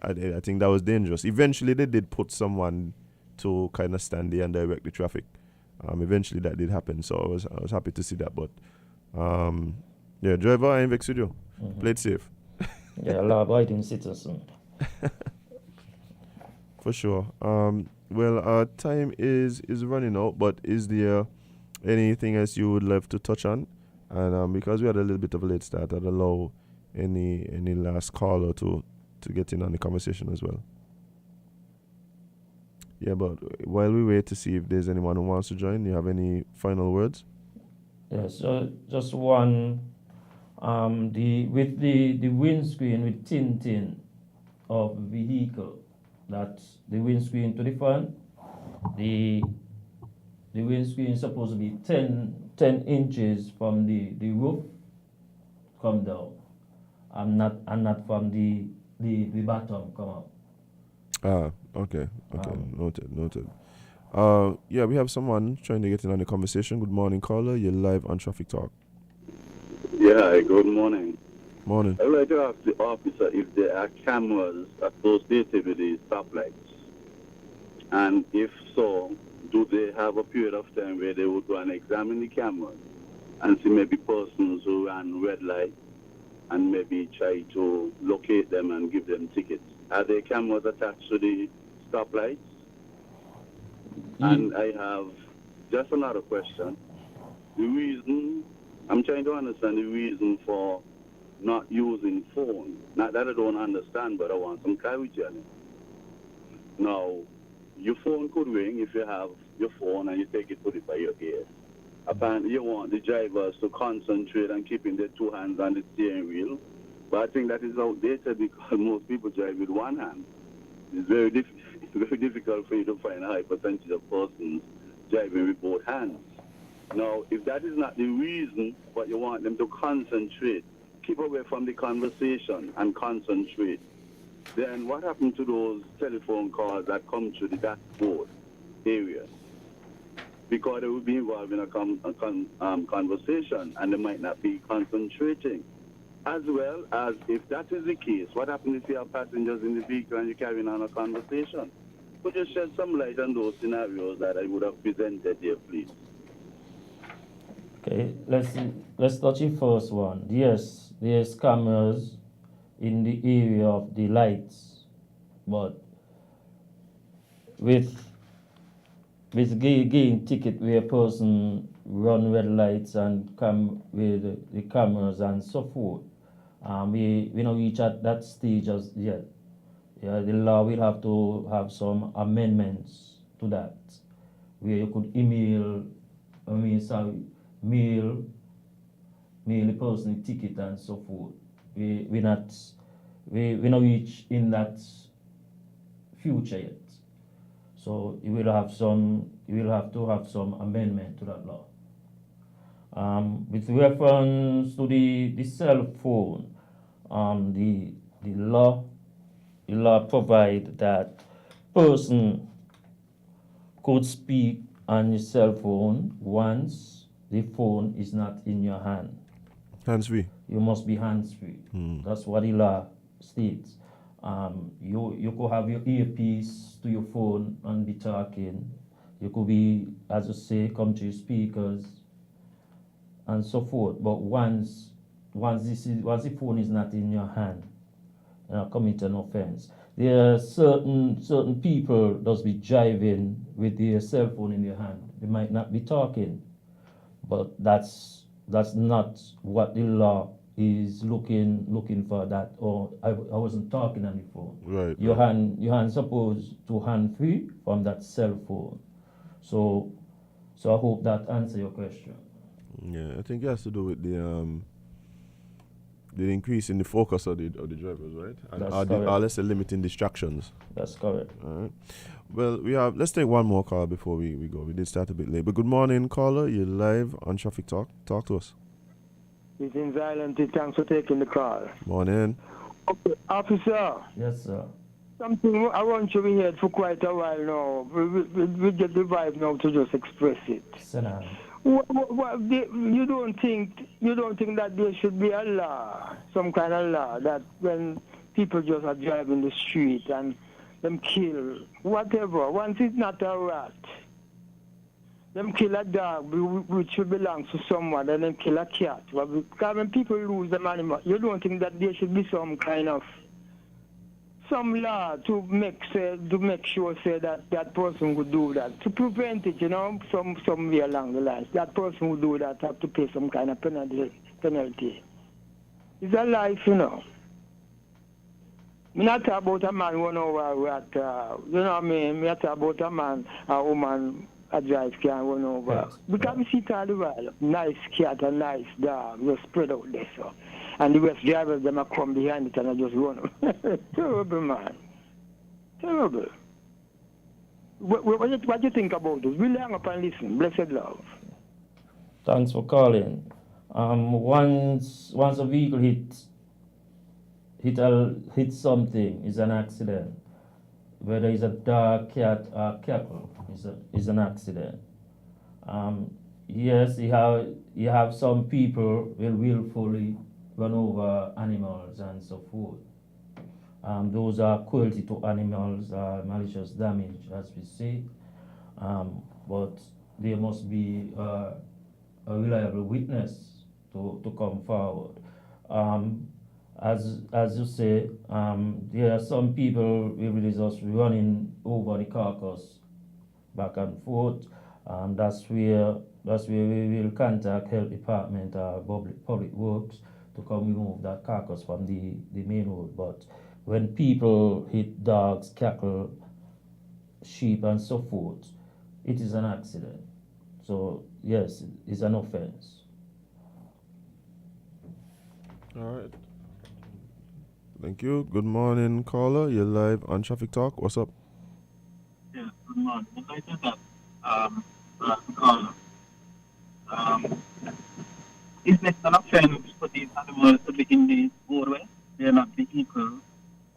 I think that was dangerous. Eventually, they did put someone to kind of stand there and direct the traffic. Eventually, that did happen. So I was happy to see that. But driver, I vex with you. Play it safe. Law-abiding citizen. For sure. Well, our time is running out. But is there anything else you would love to touch on? And because we had a little bit of a late start, I'd allow any last caller to get in on the conversation as well. Yeah, but while we wait to see if there's anyone who wants to join, you have any final words? Yes, so just one. The windscreen with tinting of vehicle, that's the windscreen to the front. The windscreen is supposed to be 10 inches from the roof come down, and not from the bottom come up. Okay. Noted. Yeah, we have someone trying to get in on the conversation. Good morning, caller. You're live on Traffic Talk. Yeah, good morning. Morning. I would like to ask the officer if there are cameras associated with the stoplights. And if so, do they have a period of time where they would go and examine the cameras and see maybe persons who ran red light and maybe try to locate them and give them tickets? Are there cameras attached to the stoplights? And I have just another question. The reason, I'm trying to understand the reason for not using phone. Not that I don't understand, but I want some clarity on it. Now, your phone could ring if you have your phone and you take it, put it by your ear. Apparently, you want the drivers to concentrate on keeping their two hands on the steering wheel. But I think that is outdated because most people drive with one hand. It's very difficult for you to find a high percentage of persons driving with both hands. Now, if that is not the reason, but you want them to concentrate, keep away from the conversation and concentrate, then what happened to those telephone calls that come through the dashboard area? Because they will be involved in a conversation and they might not be concentrating. As well as if that is the case, what happens if you have passengers in the vehicle and you're carrying on a conversation? Could you shed some light on those scenarios that I would have presented here, please? Okay, let's touch the first one. Yes, there's cameras in the area of the lights, but with getting ticket where a person run red lights and come with the cameras and so forth, we not reach at that stage as yet. Yeah, the law will have to have some amendments to that, where you could mail the person a ticket and so forth. We not reach in that future yet. So you will have to have some amendment to that law. With reference to the cell phone, the law provide that person could speak on your cell phone once the phone is not in your hand. Hands-free. You must be hands-free. That's what the law states. You could have your earpiece to your phone and be talking. You could be, as you say, come to your speakers and so forth. But once the phone is not in your hand, you're not committing an offense. There are certain people does be driving with their cell phone in their hand. They might not be talking, but that's not what the law is looking for. That or I wasn't talking on the phone. Right. Your hand supposed to hand free from that cell phone. So I hope that answer your question. Yeah, I think it has to do with the increase in the focus of the drivers, right? And That's or correct. let's say limiting distractions. That's correct. All right. Well, let's take one more call before we go. We did start a bit late. But good morning, caller. You're live on Traffic Talk. Talk to us. It's in silent. Thanks for taking the call. Morning. Okay, officer. Yes, sir. Something I want you to hear for quite a while now. We get the vibe now to just express it. Senan. You don't think that there should be a law, some kind of law, that when people just are driving the street and them kill whatever, once it's not a rat, them kill a dog which should belong to someone, and then kill a cat. Because when people lose them animal, you don't think that there should be some kind of some law to make sure that person would do that to prevent it, some way along the lines. That person who do that have to pay some kind of penalty. It's a life, Me not talk about a man run over at, you know what I mean? Me not talk about a man, a woman, a drive can run over. Yes. Because we see it all the while. Nice cat and nice dog, just spread out there, so. And the West drivers, them a come behind it and I just run them. Terrible, man. Terrible. What do you think about this? We'll hang up and listen. Blessed love. Thanks for calling. Once a vehicle hit something, is an accident. Whether it's a dog, cat, or cattle, is an accident. Yes, you have some people will willfully run over animals and so forth. Those are cruelty to animals, malicious damage, as we say. But there must be a reliable witness to come forward. As you say, there are some people really just running over the carcass back and forth. That's where we will contact health department or public works to come remove that carcass from the main road. But when people hit dogs, cattle, sheep, and so forth, it is an accident. So yes, it's an offense. All right. Thank you. Good morning, caller. You're live on Traffic Talk. What's up? Yes, good morning. I said that, caller, is it an offense for these animals to be in the roadway? They're not vehicles.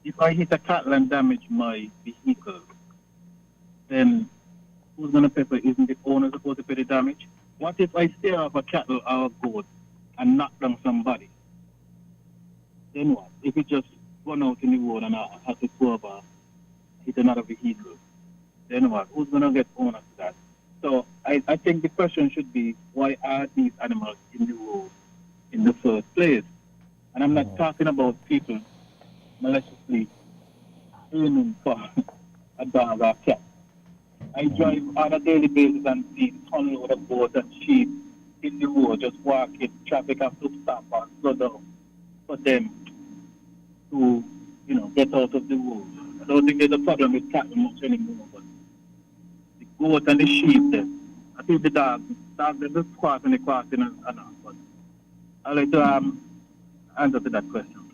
If I hit a cattle and damage my vehicle, then who's going to pay for it? Isn't the owner supposed to pay the damage? What if I steer off a cattle or a goat and knock down somebody? Then what? If it just run out in the road and I have to swerve or hit another vehicle, then what? Who's going to get owner to that? So I think the question should be, why are these animals in the road in the first place? And I'm not talking about people maliciously aiming for a dog or cat. I drive on a daily basis and see tons of goats and sheep in the road, just walking, traffic have to stop and slow down for them to, get out of the road. I don't think there's a problem with cattle much anymore, but the goat and the sheep then, I think the dogs they just crossing and all, but I'd like to answer to that question.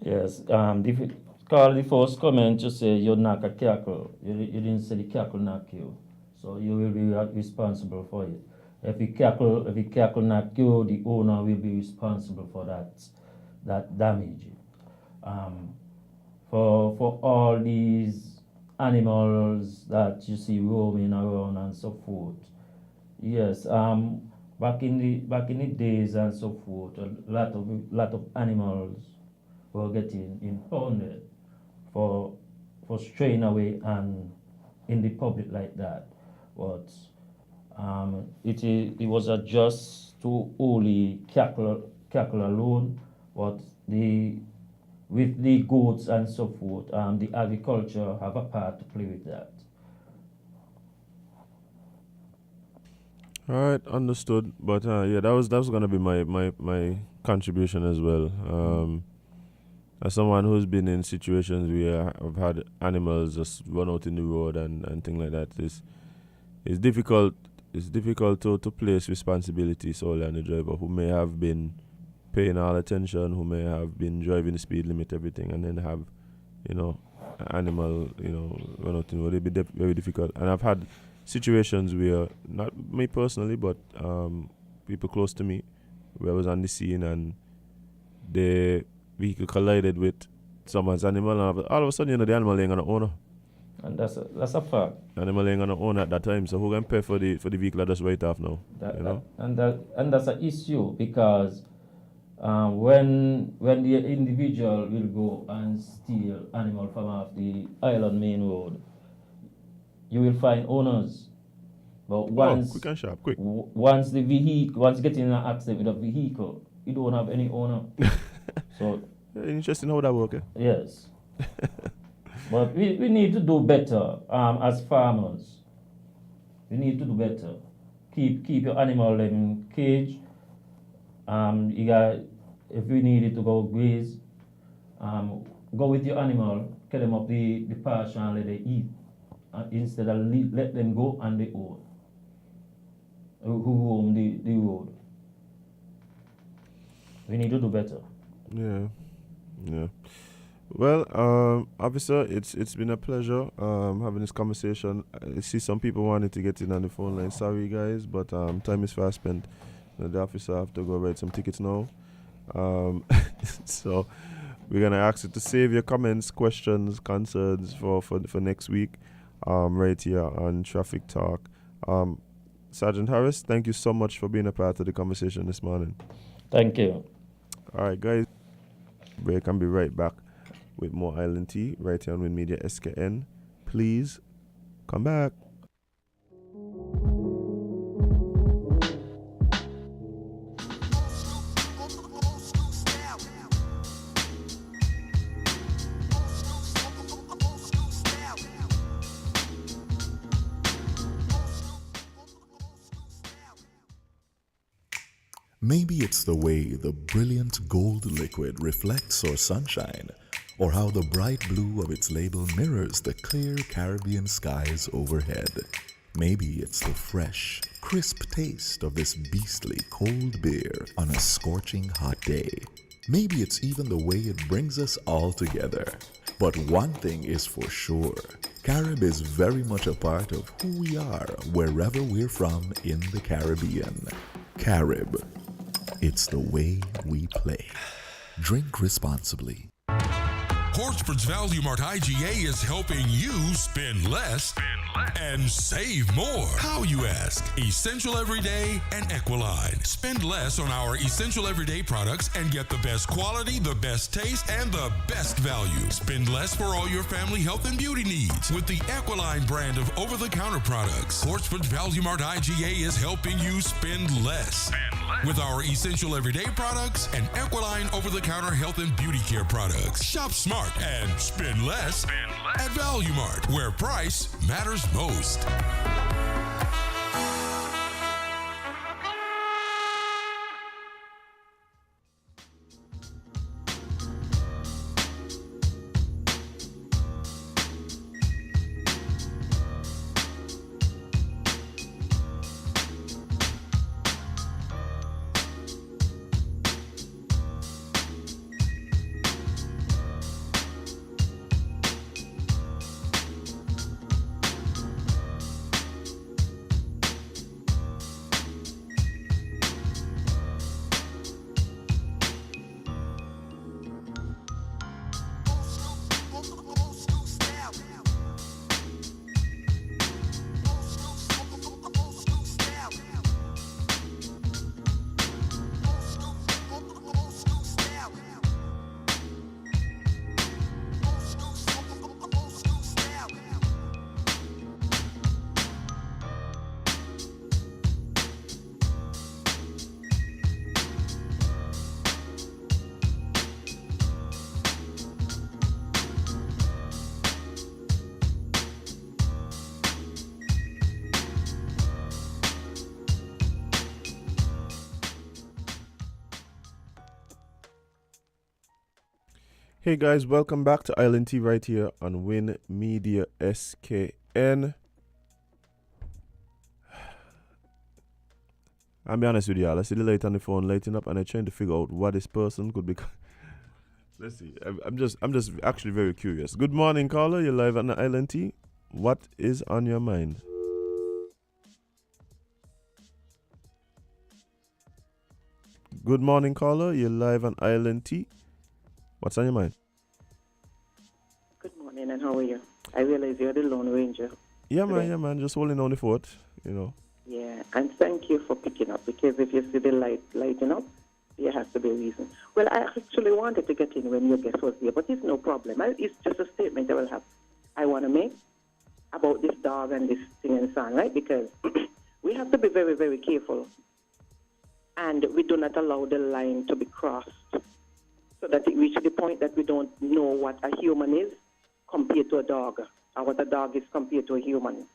Yes. Carl, the first comment you say you knock a cattle. You didn't say the cattle knock you, so you will be responsible for it. If the cattle knock you, the owner will be responsible for that damage. For all these animals that you see roaming around and so forth. Yes. Back in the days and so forth, a lot of animals were getting impounded for straying away and in the public like that. But it was adjust to only cattle alone, but with the goats and so forth, the agriculture have a part to play with that. All right, understood. But yeah, that was gonna be my contribution as well. As someone who's been in situations where I've had animals just run out in the road and things like that, it's difficult. It's difficult to place responsibility solely on the driver, who may have been paying all attention, who may have been driving the speed limit, everything, and then have, an animal, run out in the road. It'd be very difficult. And I've had situations where, not me personally, but people close to me, where I was on the scene and the vehicle collided with someone's animal, and all of a sudden, the animal ain't gonna owner. And that's a fact. Animal ain't gonna own at that time, so who can pay for the vehicle that's right off now? And that's an issue, because when the individual will go and steal animal from off the island main road, you will find owners. But once quick and sharp, quick. Once you get in an accident with a vehicle, you don't have any owner. So Interesting how that works. Eh? Yes. But we need to do better as farmers. We need to do better. Keep your animal in cage. You got, if we needed to go graze, go with your animal, get them up the pasture and let them eat. Instead of let them go on their own. Who roam the road. We need to do better. Yeah. Well, officer, it's been a pleasure having this conversation. I see some people wanted to get in on the phone line. Sorry, guys, but time is fast spent. The officer have to go write some tickets now. So we're gonna ask you to save your comments, questions, concerns for next week, right here on Traffic Talk. Sergeant Harris, thank you so much for being a part of the conversation this morning. Thank you. All right, guys. Break and be right back with more Island Tea right here on Win Media SKN. Please come back. Maybe it's the way the brilliant gold liquid reflects our sunshine, or how the bright blue of its label mirrors the clear Caribbean skies overhead. Maybe it's the fresh, crisp taste of this beastly cold beer on a scorching hot day. Maybe it's even the way it brings us all together. But one thing is for sure, Carib is very much a part of who we are wherever we're from in the Caribbean. Carib. It's the way we play. Drink responsibly. Horsford's Value Mart IGA is helping you spend less and save more. How, you ask? Essential Everyday and Equiline. Spend less on our Essential Everyday products and get the best quality, the best taste, and the best value. Spend less for all your family health and beauty needs with the Equiline brand of over-the-counter products. Horsford's Value Mart IGA is helping you spend less. With our Essential Everyday products and Equiline over-the-counter health and beauty care products. Shop smart and spend less at Value Mart, where price matters most. Hey guys, welcome back to Island Tea right here on Win Media SKN. I'll be honest with y'all, I see the light on the phone lighting up and I'm trying to figure out what this person could be. Let's see. I'm just actually very curious. Good morning, caller. You're live on the Island Tea. What is on your mind? Good morning, caller. You're live on Island Tea. What's on your mind? Good morning, and how are you? I realize you're the Lone Ranger. Yeah, man. Just holding on the fort, you know. Yeah, and thank you for picking up, because if you see the light lighting up, there has to be a reason. Well, I actually wanted to get in when your guest was here, but it's no problem. It's just a statement I want to make about this dog and this thing and so on, right? Because we have to be very, very careful, and we do not allow the line to be crossed so that it reaches the point that we don't know what a human is compared to a dog, or what a dog is compared to a human,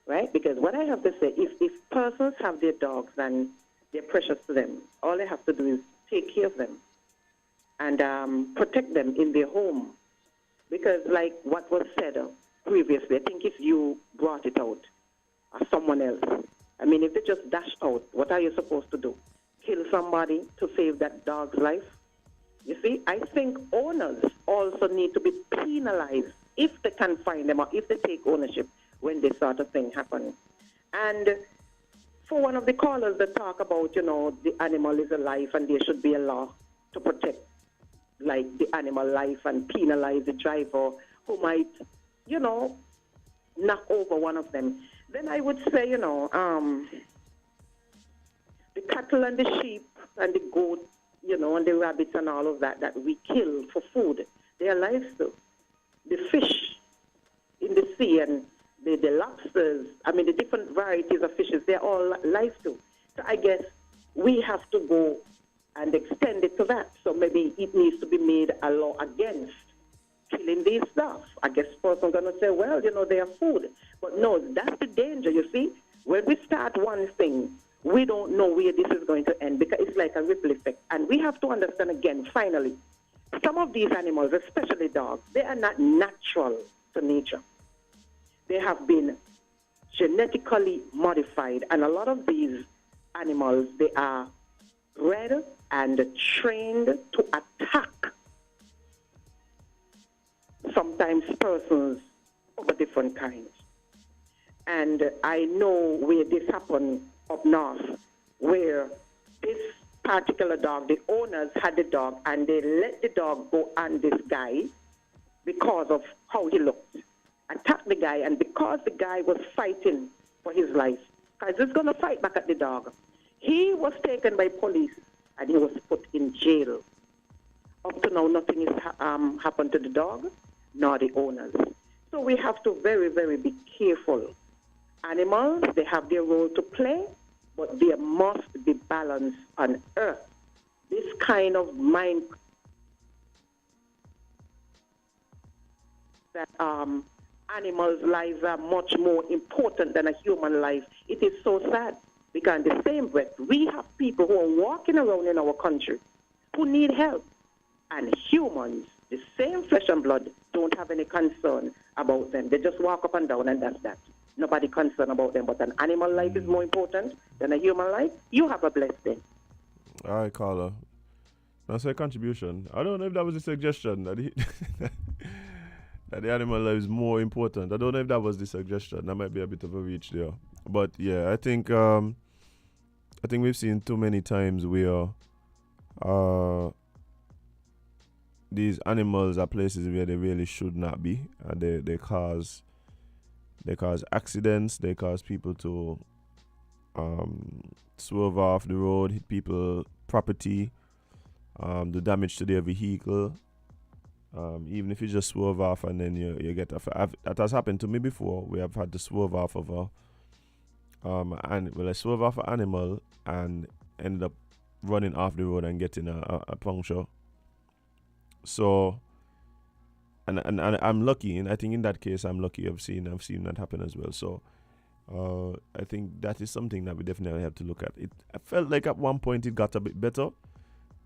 right? Because what I have to say, if persons have their dogs and they're precious to them, all they have to do is take care of them and protect them in their home. Because like what was said previously, I think if you brought it out, or someone else, I mean, if they just dash out, what are you supposed to do? Kill somebody to save that dog's life? You see, I think owners also need to be penalized if they can find them or if they take ownership when this sort of thing happens. And for one of the callers that talk about, the animal is a life and there should be a law to protect, like, the animal life and penalize the driver who might, knock over one of them, then I would say, the cattle and the sheep and the goat, and the rabbits and all of that we kill for food, they are lives too. The fish in the sea and the lobsters, I mean, the different varieties of fishes, they're all lives too. So I guess we have to go and extend it to that. So maybe it needs to be made a law against killing these stuff. I guess person's going to say, well, they are food. But no, that's the danger, you see. When we start one thing, we don't know where this is going to end because it's like a ripple effect. And we have to understand again, finally, some of these animals, especially dogs, they are not natural to nature. They have been genetically modified. And a lot of these animals, they are bred and trained to attack sometimes persons of a different kind. And I know where this happened up north, where this particular dog, the owners had the dog and they let the dog go on this guy because of how he looked. Attacked the guy, and because the guy was fighting for his life, because he's going to fight back at the dog, he was taken by police and he was put in jail. Up to now, nothing has happened to the dog nor the owners. So we have to very, very be careful. Animals, they have their role to play, but there must be balance on earth. This kind of mind that animals' lives are much more important than a human life. It is so sad because in the same breath, we have people who are walking around in our country who need help. And humans, the same flesh and blood, don't have any concern about them. They just walk up and down and that's that. Nobody concerned about them. But an animal life is more important than a human life. You have a blessed day. All right, Carla. That's a contribution. I don't know if that was a suggestion that that the animal life is more important. I don't know if that was the suggestion. That might be a bit of a reach there. But yeah, I think we've seen too many times where these animals are places where they really should not be, and they cause accidents. They cause people to swerve off the road, hit people property, do damage to their vehicle. Even if you just swerve off and then you get that has happened to me before. We have had to swerve off of I swerve off an animal and ended up running off the road and getting a puncture. So, and I'm lucky, and I think in that case I'm lucky. I've seen that happen as well. So, I think that is something that we definitely have to look at. I felt like at one point it got a bit better,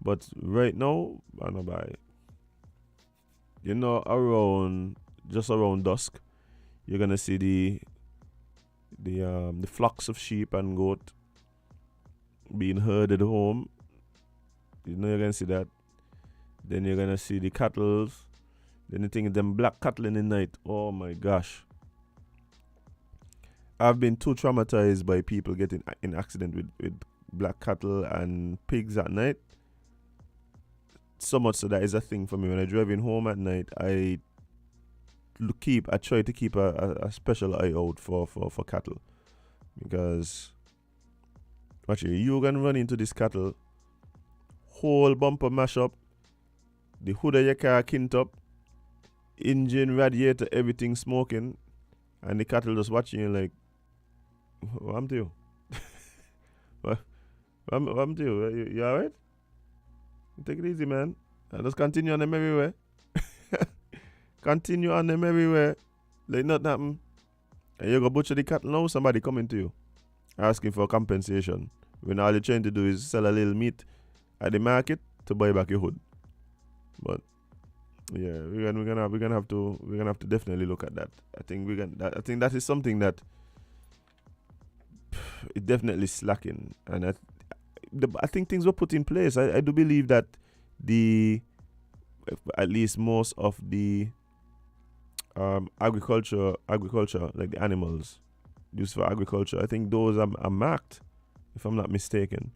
but right now, I don't know by. Just around dusk, you're gonna see the flocks of sheep and goat being herded home. You're gonna see that. Then you're gonna see the cattle. Then you think them black cattle in the night. Oh my gosh! I've been too traumatized by people getting in accident with black cattle and pigs at night. So much so that is a thing for me. When I driving home at night, I try to keep a special eye out for cattle, because actually you can run into this cattle, whole bumper mash up, the hood of your car kint up, engine, radiator, everything smoking, and the cattle just watching you like, what happened to you? What happened to you? You alright? Take it easy, man. And just continue on them everywhere. Continue on them everywhere. Let nothing happen. And you go butcher the cattle now, somebody coming to you asking for compensation. When all you're trying to do is sell a little meat at the market to buy back your hood. But yeah, we're gonna have to definitely look at that. I think that is something that it definitely slacking, and I think things were put in place. I do believe that at least most of the agriculture, like the animals used for agriculture, I think those are marked, if I'm not mistaken,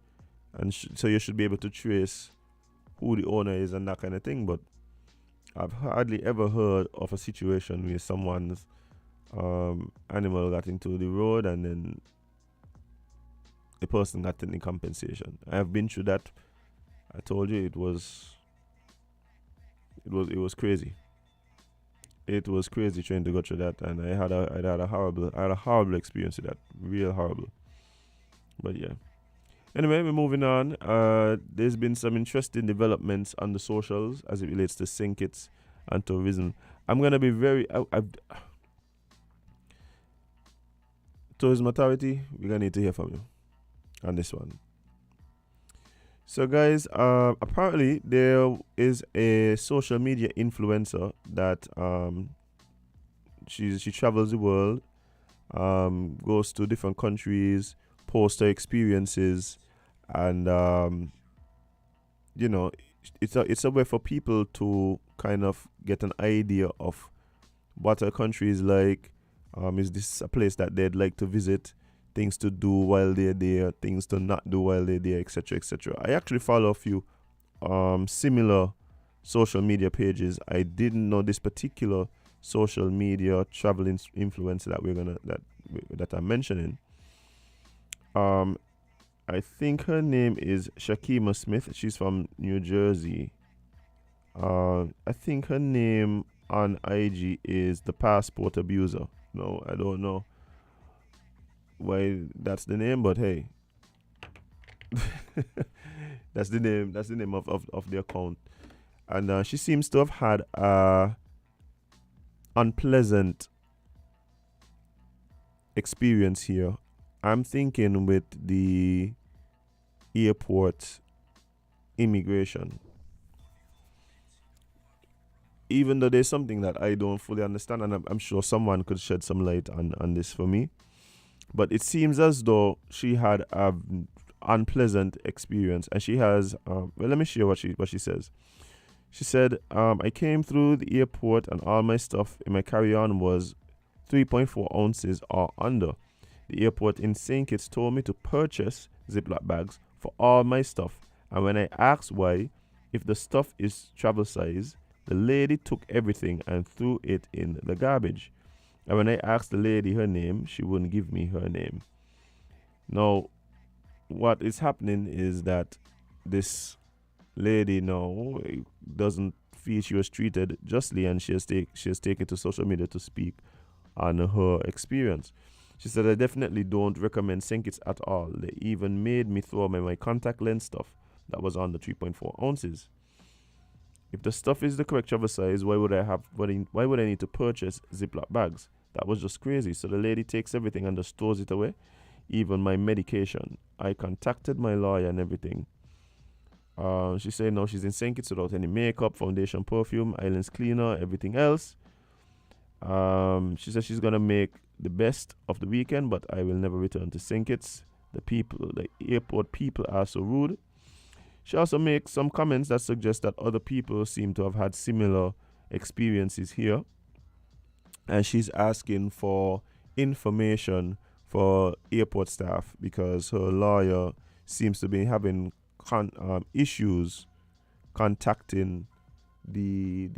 and so you should be able to trace who the owner is and that kind of thing. But I've hardly ever heard of a situation where someone's animal got into the road and then the person got any compensation. I have been through that. I told you it was crazy. It was crazy trying to go through that, and I had a horrible experience with that, real horrible. But yeah. Anyway, we're moving on. There's been some interesting developments on the socials as it relates to St. Kitts and tourism. I'm gonna be Tourism Authority, we're gonna need to hear from you on this one. So guys, apparently there is a social media influencer that she travels the world, goes to different countries, posts her experiences, and it's a way for people to kind of get an idea of what a country is like. Is this a place that they'd like to visit? Things to do while they're there, things to not do while they're there, etc., etc. I actually follow a few similar social media pages. I didn't know this particular social media travel influencer that I'm mentioning. I think her name is Shakima Smith. She's from New Jersey. I think her name on IG is The Passport Abuser. No, I don't know why that's the name, but hey, that's the name of the account. And she seems to have had a unpleasant experience here. I'm thinking with the airport immigration. Even though there's something that I don't fully understand, and I'm sure someone could shed some light on this for me. But it seems as though she had an unpleasant experience, and she has. Well, let me share what she says. She said, "I came through the airport, and all my stuff in my carry-on was 3.4 ounces or under. The airport in St. Kitts told me to purchase Ziploc bags for all my stuff, and when I asked why, if the stuff is travel size, the lady took everything and threw it in the garbage. And when I asked the lady her name, she wouldn't give me her name." Now, what is happening is that this lady now doesn't feel she was treated justly, and she has taken to social media to speak on her experience. She said, "I definitely don't recommend St. Kitts at all. They even made me throw away my contact lens stuff that was on the 3.4 ounces. If the stuff is the correct travel size, why would I need to purchase Ziploc bags? That was just crazy." So the lady takes everything and just stores it away, even my medication. I contacted my lawyer and everything. She said no, she's in St. Kitts without any makeup, foundation, perfume, islands cleaner, everything else. She said she's gonna make the best of the weekend, but I will never return to St. Kitts. The airport people are so rude. She also makes some comments that suggest that other people seem to have had similar experiences here. And she's asking for information for airport staff because her lawyer seems to be having issues contacting the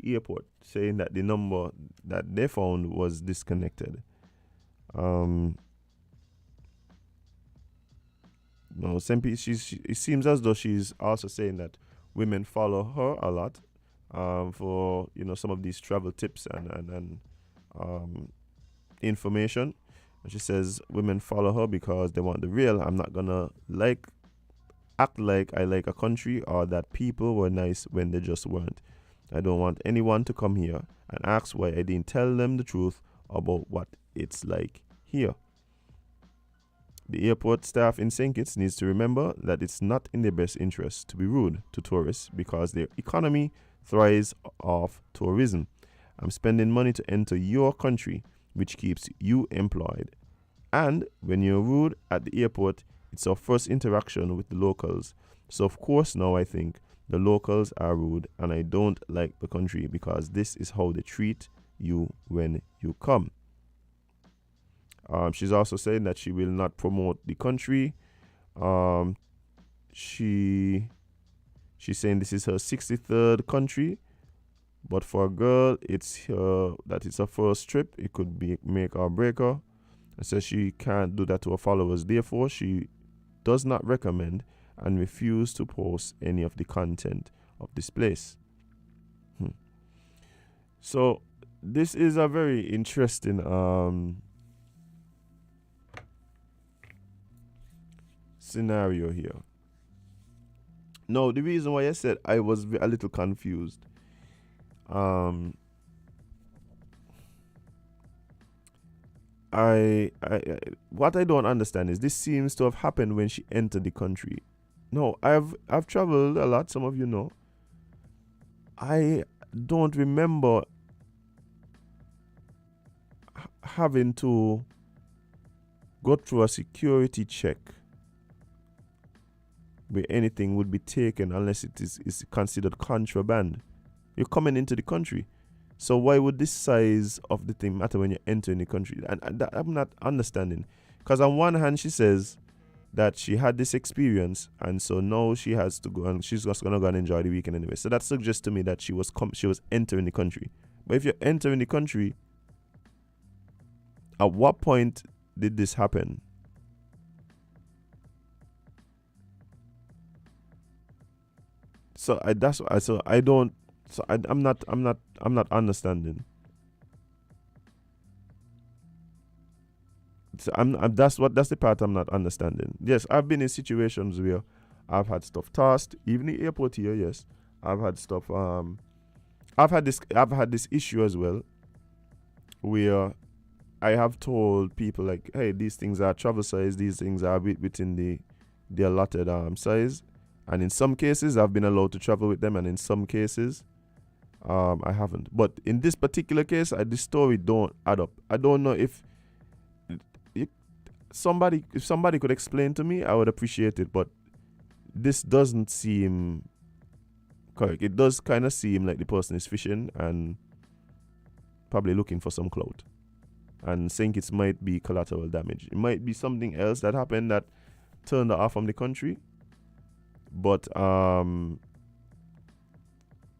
airport, saying that the number that they found was disconnected. No, it seems as though she's also saying that women follow her a lot for some of these travel tips and information. And she says women follow her because they want the real. I'm not gonna act like I like a country or that people were nice when they just weren't. I don't want anyone to come here and ask why I didn't tell them the truth about what it's like here. The airport staff in St. Kitts needs to remember that it's not in their best interest to be rude to tourists because their economy thrives off tourism. I'm spending money to enter your country, which keeps you employed. And when you're rude at the airport, it's our first interaction with the locals. So of course now I think the locals are rude and I don't like the country because this is how they treat you when you come. She's also saying that she will not promote the country. She's saying this is her 63rd country, but for a girl, it's her first trip. It could be make or break her. And says she can't do that to her followers. Therefore, she does not recommend and refuse to post any of the content of this place. So this is a very interesting scenario here. No, the reason why I said I was a little confused, I what I don't understand is this seems to have happened when she entered the country. No, I've traveled a lot, some of you know. I don't remember having to go through a security check where anything would be taken unless it is considered contraband. You're coming into the country. So why would this size of the thing matter when you're entering the country? And that I'm not understanding. Because on one hand, she says that she had this experience, and so now she has to go and she's just going to go and enjoy the weekend anyway. So that suggests to me that she was entering the country. But if you're entering the country, at what point did this happen? I'm not understanding. So that's the part I'm not understanding. Yes, I've been in situations where I've had stuff tossed, even the airport here. Yes, I've had stuff. I've had this issue as well, where I have told people like, hey, these things are travel size. These things are within the allotted size. And in some cases, I've been allowed to travel with them, and in some cases, I haven't. But in this particular case, this story don't add up. I don't know if somebody could explain to me, I would appreciate it. But this doesn't seem correct. It does kind of seem like the person is fishing and probably looking for some clout, and think it might be collateral damage. It might be something else that happened that turned her off from the country. But I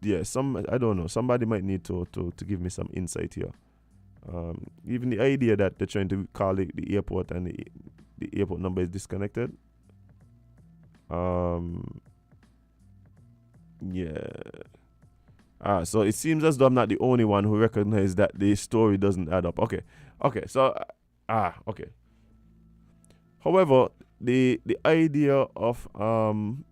don't know. Somebody might need to give me some insight here. Even the idea that they're trying to call it the airport and the airport number is disconnected. So it seems as though I'm not the only one who recognized that the story doesn't add up. Okay. So okay. However, the idea of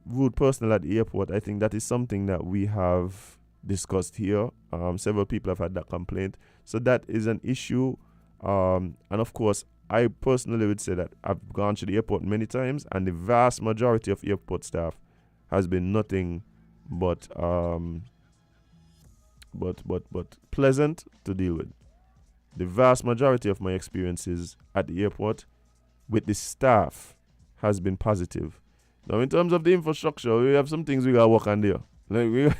rude personnel at the airport, I think that is something that we have discussed here. Several people have had that complaint. So that is an issue. And of course, I personally would say that I've gone to the airport many times, and the vast majority of airport staff has been nothing but pleasant to deal with. The vast majority of my experiences at the airport with the staff has been positive. Now, in terms of the infrastructure, we have some things we gotta work on there. Like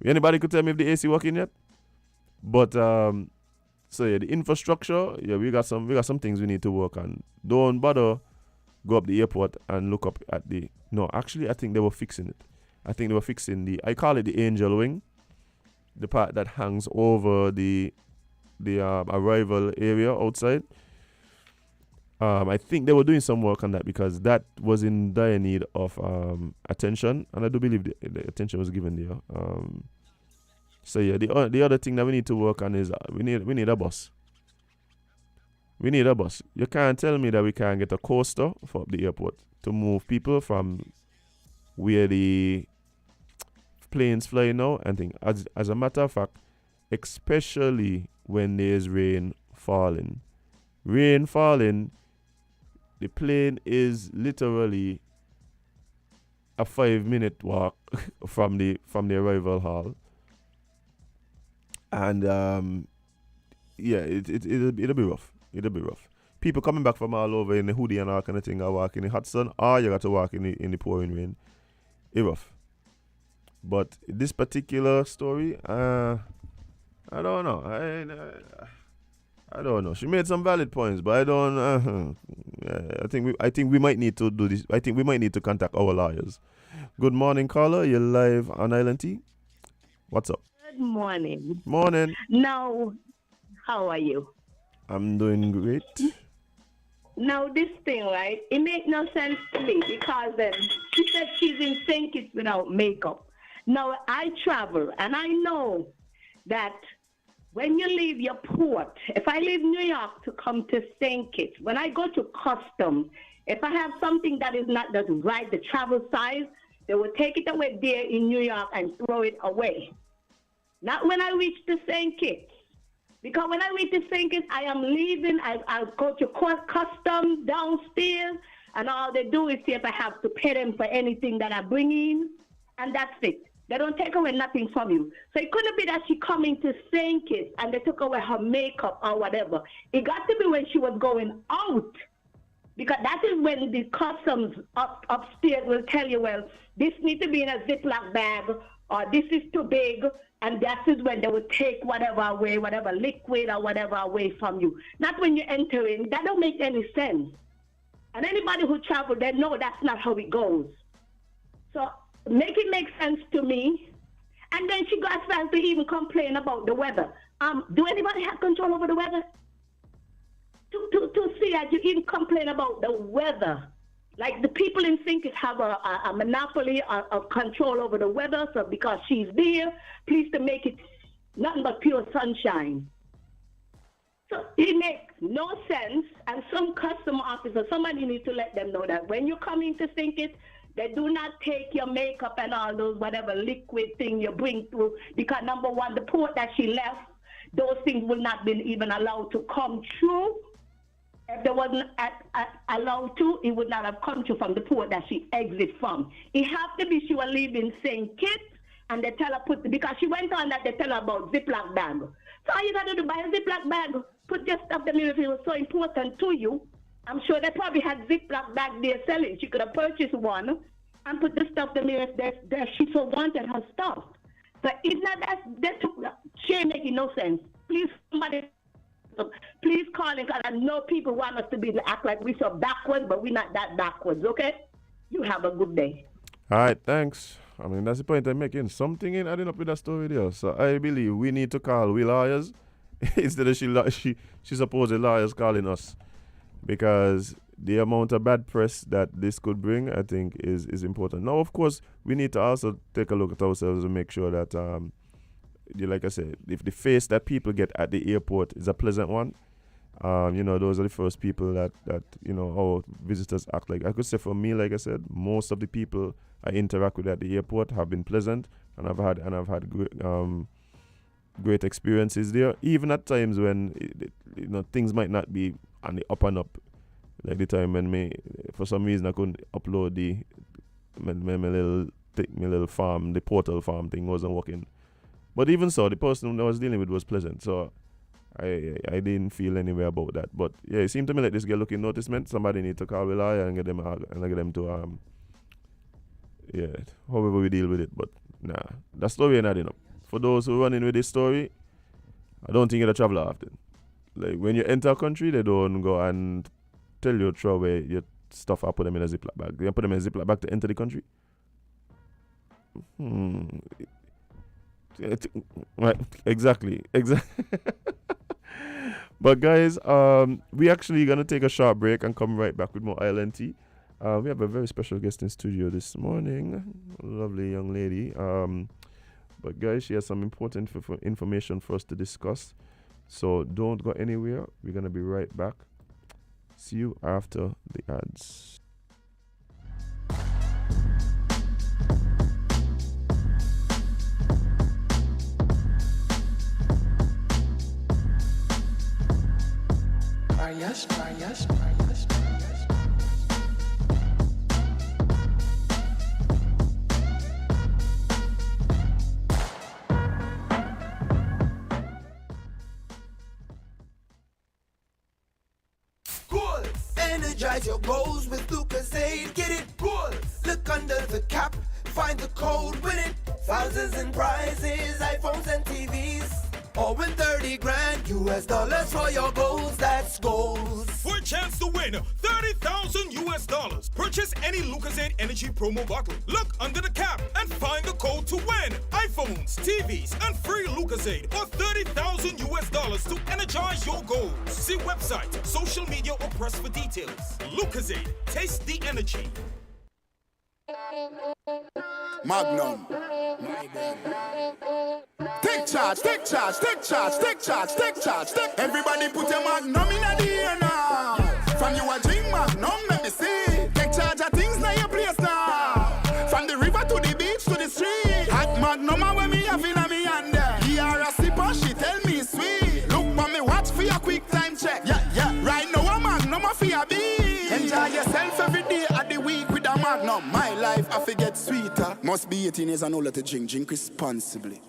anybody could tell me if the AC working yet? But the infrastructure, we got some things we need to work on. Don't bother go up the airport and look up at the. No, actually, I think they were fixing it. I think they were fixing I call it the angel wing, the part that hangs over the arrival area outside. I think they were doing some work on that because that was in dire need of attention, and I do believe the attention was given there. The other thing that we need to work on is we need a bus. We need a bus. You can't tell me that we can't get a coaster for the airport to move people from where the planes fly now and thing. As a matter of fact, especially when there's rain falling, the plane is literally a 5-minute walk from the arrival hall, and it'll be rough. It'll be rough. People coming back from all over in the hoodie and all kind of thing are walking in the hot sun, or you got to walk in the pouring rain. It's rough. But this particular story, I don't know. I don't know. She made some valid points, but I don't. I think we might need to do this. I think we might need to contact our lawyers. Good morning, caller. You're live on Island T. What's up? Good morning. Morning. Now, how are you? I'm doing great. Now, this thing, right? It makes no sense to me because she said she's in St. Kitts without makeup. Now, I travel, and I know that when you leave your port, if I leave New York to come to St. Kitts, when I go to customs, if I have something that is not the right, the travel size, they will take it away there in New York and throw it away. Not when I reach to St. Kitts. Because when I reach to St. Kitts, I am leaving, I'll go to customs downstairs, and all they do is see if I have to pay them for anything that I bring in, and that's it. They don't take away nothing from you. So it couldn't be that she coming to St. Kitts and they took away her makeup or whatever. It got to be when she was going out. Because that is when the customs upstairs will tell you, well, this needs to be in a Ziploc bag, or this is too big, and that is when they will take whatever away, whatever liquid or whatever away from you. Not when you enter in. That don't make any sense. And anybody who travel, they know that's not how it goes. So make it make sense to me. And then she got fast to even complain about the weather. Do anybody have control over the weather? To see that you even complain about the weather. Like the people in St. Kitts have a monopoly of control over the weather, so because she's there, please to make it nothing but pure sunshine. So it makes no sense, and some customer officer, somebody needs to let them know that when you come into St. Kitts, they do not take your makeup and all those whatever liquid thing you bring through, because number one, the port that she left, those things will not be even allowed to come through. If they wasn't allowed to, it would not have come through from the port that she exit from. It have to be she was leaving St. Kitts, and they tell her because she went on that they tell her about Ziploc bag. So all you got to do, buy a Ziploc bag, put your stuff there if it was so important to you. I'm sure they probably had Ziploc bag there selling. She could have purchased one and put the stuff there if she so wanted her stuff. But it's not that she ain't making no sense. Please, somebody, please call in, because I know people want us to act like we're so backwards, but we're not that backwards, okay? You have a good day. All right, thanks. I mean, that's the point I'm making. Something ain't adding up with that story there. So I believe we need to call we lawyers instead of she supposed lawyers calling us, because the amount of bad press that this could bring, I think, is important. Now, of course, we need to also take a look at ourselves and make sure that, like I said, if the face that people get at the airport is a pleasant one, those are the first people that our visitors act like. I could say for me, like I said, most of the people I interact with at the airport have been pleasant, and I've had great experiences there. Even at times when things might not be on the up and up, like the time when for some reason I couldn't upload my little farm, the portal farm thing wasn't working. But even so, the person I was dealing with was pleasant, so I didn't feel any way about that. But yeah, it seemed to me like this girl looking noticement. Somebody need to call Wilaya and get them to however we deal with it. But nah, that story ain't adding up. For those who run in with this story, I don't think you're a traveler often. Like when you enter a country, they don't go and tell you to throw away your stuff and put them in a Ziploc bag. They put them in a Ziploc bag to enter the country. Right, exactly. But guys, we actually gonna take a short break and come right back with more Island Tea. We have a very special guest in studio this morning, a lovely young lady. But guys, she has some important information for us to discuss. So don't go anywhere. We're gonna be right back. See you after the ads. Cool. Energize your goals with Lucozade. Get it cool. Look under the cap. Find the code. Win it. Thousands in prizes. iPhones and TVs. Or win 30 grand US dollars for your goals. That's goals. For a chance to win 30,000 US dollars. Purchase any Lucozade Energy promo bottle. Look under the cap and find the code to win. iPhones, TVs, and free Lucozade or 30,000 US dollars to energize your goals. See website, social media, or press for details. Lucozade, taste the energy. Magnum. Take charge, take charge, take charge, take charge, take charge, take. Everybody put a Magnum in the air now. From you a drink Magnum, let me see. Take charge of things now your place now. From the river to the beach to the street. Hot Magnum when me have in me hand there. He are a sipper, she tell me sweet. Look for me watch for your quick time check. Yeah. Right now a Magnum for your beat. Enjoy yourself every day of the week with a Magnum. My life I forget sweeter. Must be 18 years and older to drink. Drink responsibly.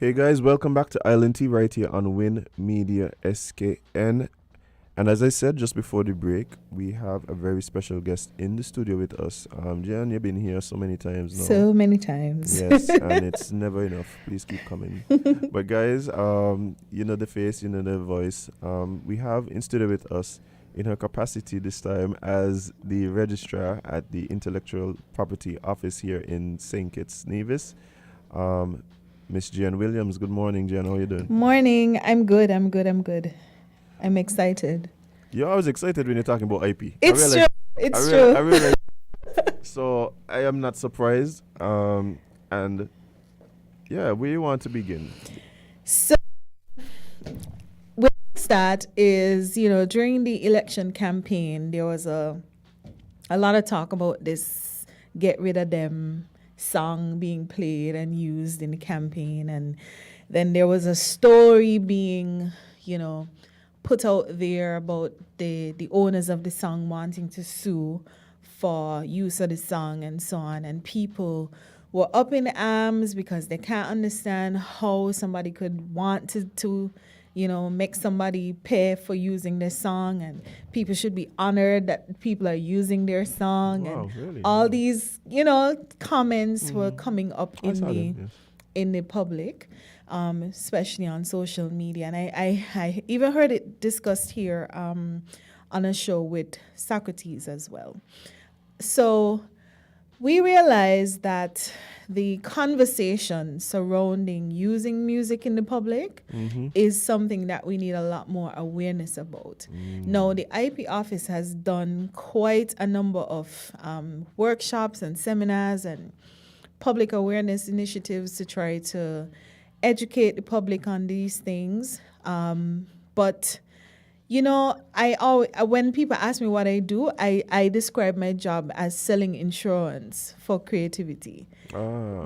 Hey guys, welcome back to Island Tea right here on Win Media SKN. And as I said just before the break, we have a very special guest in the studio with us. Jan, you've been here so many times now. So many times. Yes, and it's never enough. Please keep coming. But guys, you know the face, you know the voice. We have in studio with us, in her capacity this time as the registrar at the Intellectual Property Office here in St. Kitts, Nevis, Miss Jan Williams. Good morning, Jan. How are you doing? Morning. I'm good. I'm excited. You're always excited when you're talking about IP. It's true. It's true. So I am not surprised. And yeah, where you want to begin? So where we start is, during the election campaign, there was a lot of talk about this "Get Rid of Them" song being played and used in the campaign, and then there was a story being put out there about the owners of the song wanting to sue for use of the song and so on, and people were up in arms because they can't understand how somebody could want to make somebody pay for using their song, and people should be honored that people are using their song. Wow, and really? all these, comments were coming up in the public, especially on social media. And I even heard it discussed here on a show with Socrates as well. So we realized that the conversation surrounding using music in the public is something that we need a lot more awareness about. Now, the IP office has done quite a number of workshops and seminars and public awareness initiatives to try to educate the public on these things. But when people ask me what I do, I describe my job as selling insurance for creativity.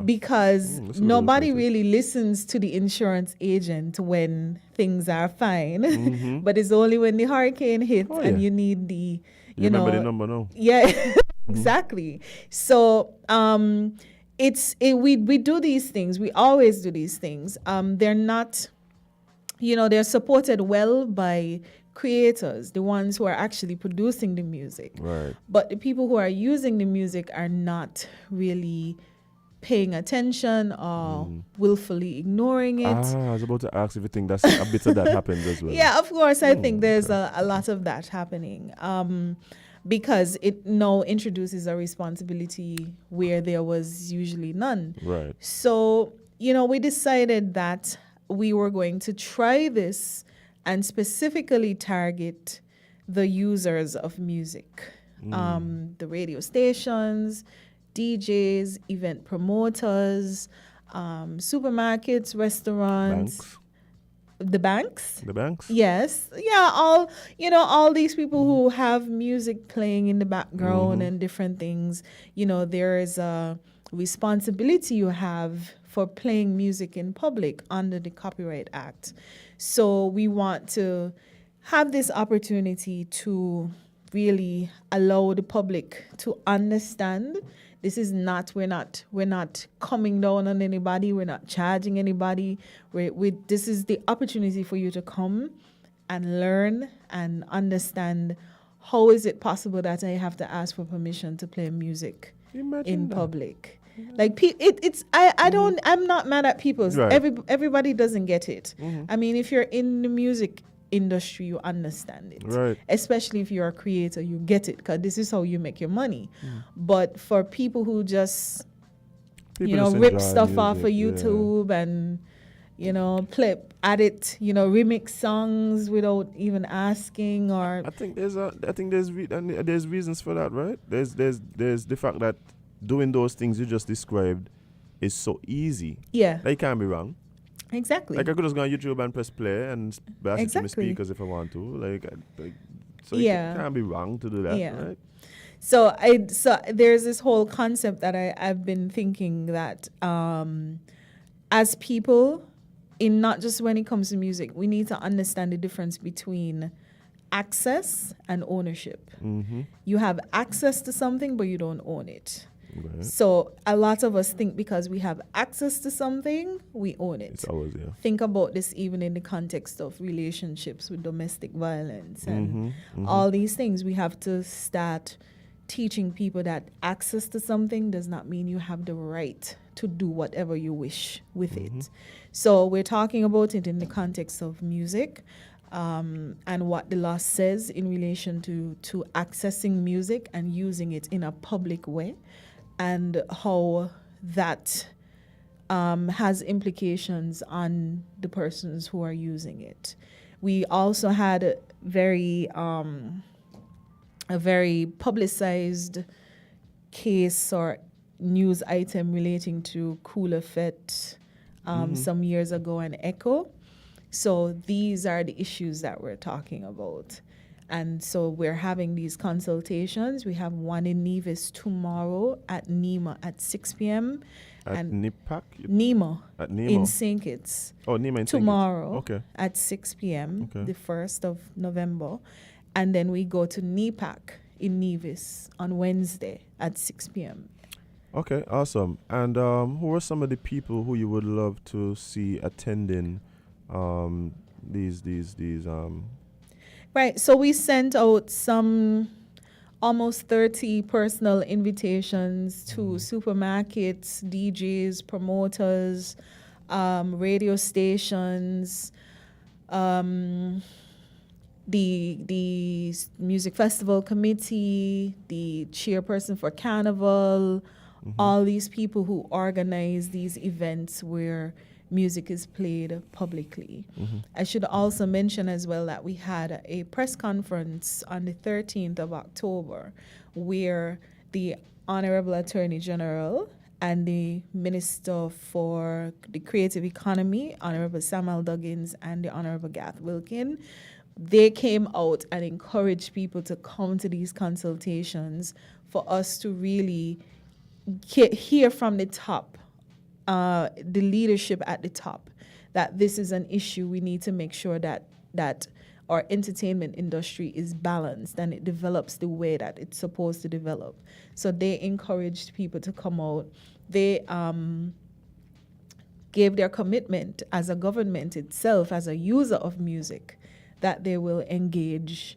Because nobody really listens to the insurance agent when things are fine, but it's only when the hurricane hits and you need the, remember the number now. Yeah, exactly. So we do these things. We always do these things. They're not, they're supported well by creators, the ones who are actually producing the music. Right. But the people who are using the music are not really paying attention or willfully ignoring it. I was about to ask if you think that's a bit of that happens as well. Yeah, of course. I think there's a lot of that happening. Because it now introduces a responsibility where there was usually none. Right. So, we decided that we were going to try this and specifically target the users of music, the radio stations, DJs, event promoters, supermarkets, restaurants. Banks. The banks? The banks? Yes. Yeah, all these people who have music playing in the background and different things. There is a responsibility you have for playing music in public under the Copyright Act. So we want to have this opportunity to really allow the public to understand. This is not, we're not coming down on anybody. We're not charging anybody. This is the opportunity for you to come and learn and understand how is it possible that I have to ask for permission to play music in public. Like I'm not mad at people. Right. Everybody doesn't get it. I mean, if you're in the music industry, you understand it. Right. Especially if you're a creator, you get it because this is how you make your money. But for people who just rip stuff off of YouTube and remix songs without even asking, or I think there's reasons for that, right? There's the fact that doing those things you just described is so easy. Yeah. That can't be wrong. Exactly. Like I could just go on YouTube and press play and blast it to my speakers if I want to. So it can't be wrong to do that, right? So there's this whole concept that I've been thinking that as people, in not just when it comes to music, we need to understand the difference between access and ownership. You have access to something, but you don't own it. Right. So a lot of us think because we have access to something, we own it. It's ours, yeah. Think about this even in the context of relationships with domestic violence and all these things. We have to start teaching people that access to something does not mean you have the right to do whatever you wish with it. So we're talking about it in the context of music. And what the law says in relation to accessing music and using it in a public way, and how that has implications on the persons who are using it. We also had a very publicized case or news item relating to Cool Effect some years ago and Echo. So these are the issues that we're talking about. And so we're having these consultations. We have one in Nevis tomorrow at NEMA at 6 p.m. At NIPAC? NEMA. At NEMA. In St. Kitts. Oh, NEMA in St. Kitts. Tomorrow at 6 p.m., the 1st of November. And then we go to NEPAC in Nevis on Wednesday at 6 p.m. Okay, awesome. And who are some of the people who you would love to see attending these Right, so we sent out some almost 30 personal invitations to supermarkets, DJs, promoters, radio stations, the music festival committee, the chairperson for Carnival, all these people who organize these events where music is played publicly. I should also mention as well that we had a press conference on the 13th of October where the Honorable Attorney General and the Minister for the Creative Economy, Honorable Samuel Duggins, and the Honorable Gath Wilkin, they came out and encouraged people to come to these consultations for us to really hear from the top, the leadership at the top, that this is an issue. We need to make sure that our entertainment industry is balanced and it develops the way that it's supposed to develop. So they encouraged people to come out. They gave their commitment as a government itself, as a user of music, that they will engage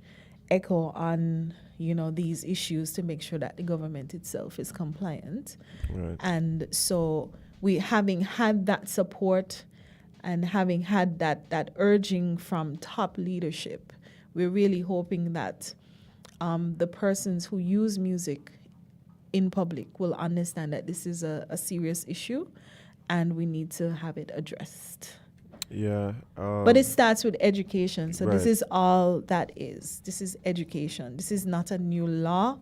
echo on these issues to make sure that the government itself is compliant. Right. And so we, having had that support and having had that urging from top leadership, we're really hoping that the persons who use music in public will understand that this is a serious issue and we need to have it addressed. Yeah. But it starts with education. So this Right. is all that is. This is education. This is not a new law.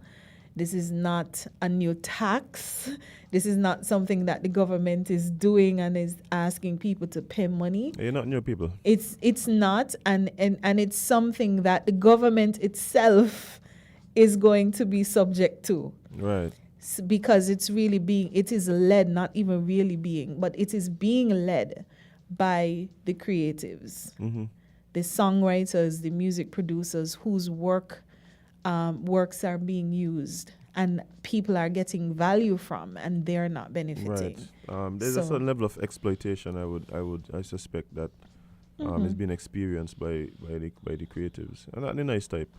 This is not a new tax. This is not something that the government is doing and is asking people to pay money. You're not new people. It's not, and it's something that the government itself is going to be subject to. Right. Because it is led, not even really being, but it is being led by the creatives, the songwriters, the music producers whose works are being used and people are getting value from, and they're not benefiting. Right. There's a certain level of exploitation. I suspect that is being experienced by the creatives, and not the nice type.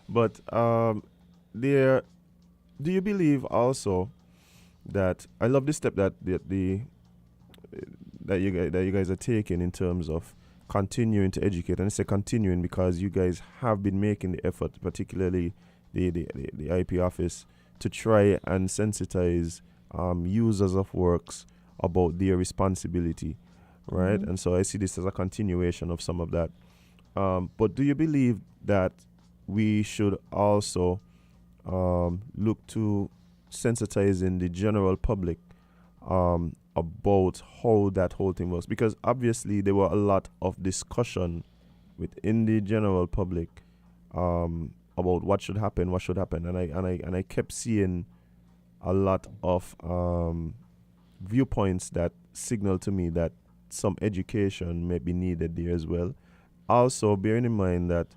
But do you believe also that I love this step that you guys are taking in terms of continuing to educate, and I say continuing because you guys have been making the effort, particularly the IP office, to try and sensitize users of works about their responsibility, right? And so I see this as a continuation of some of that. But do you believe that we should also look to sensitizing the general public about how that whole thing works? Because obviously there were a lot of discussion within the general public about what should happen, and I kept seeing a lot of viewpoints that signal to me that some education may be needed there as well. Also, bearing in mind that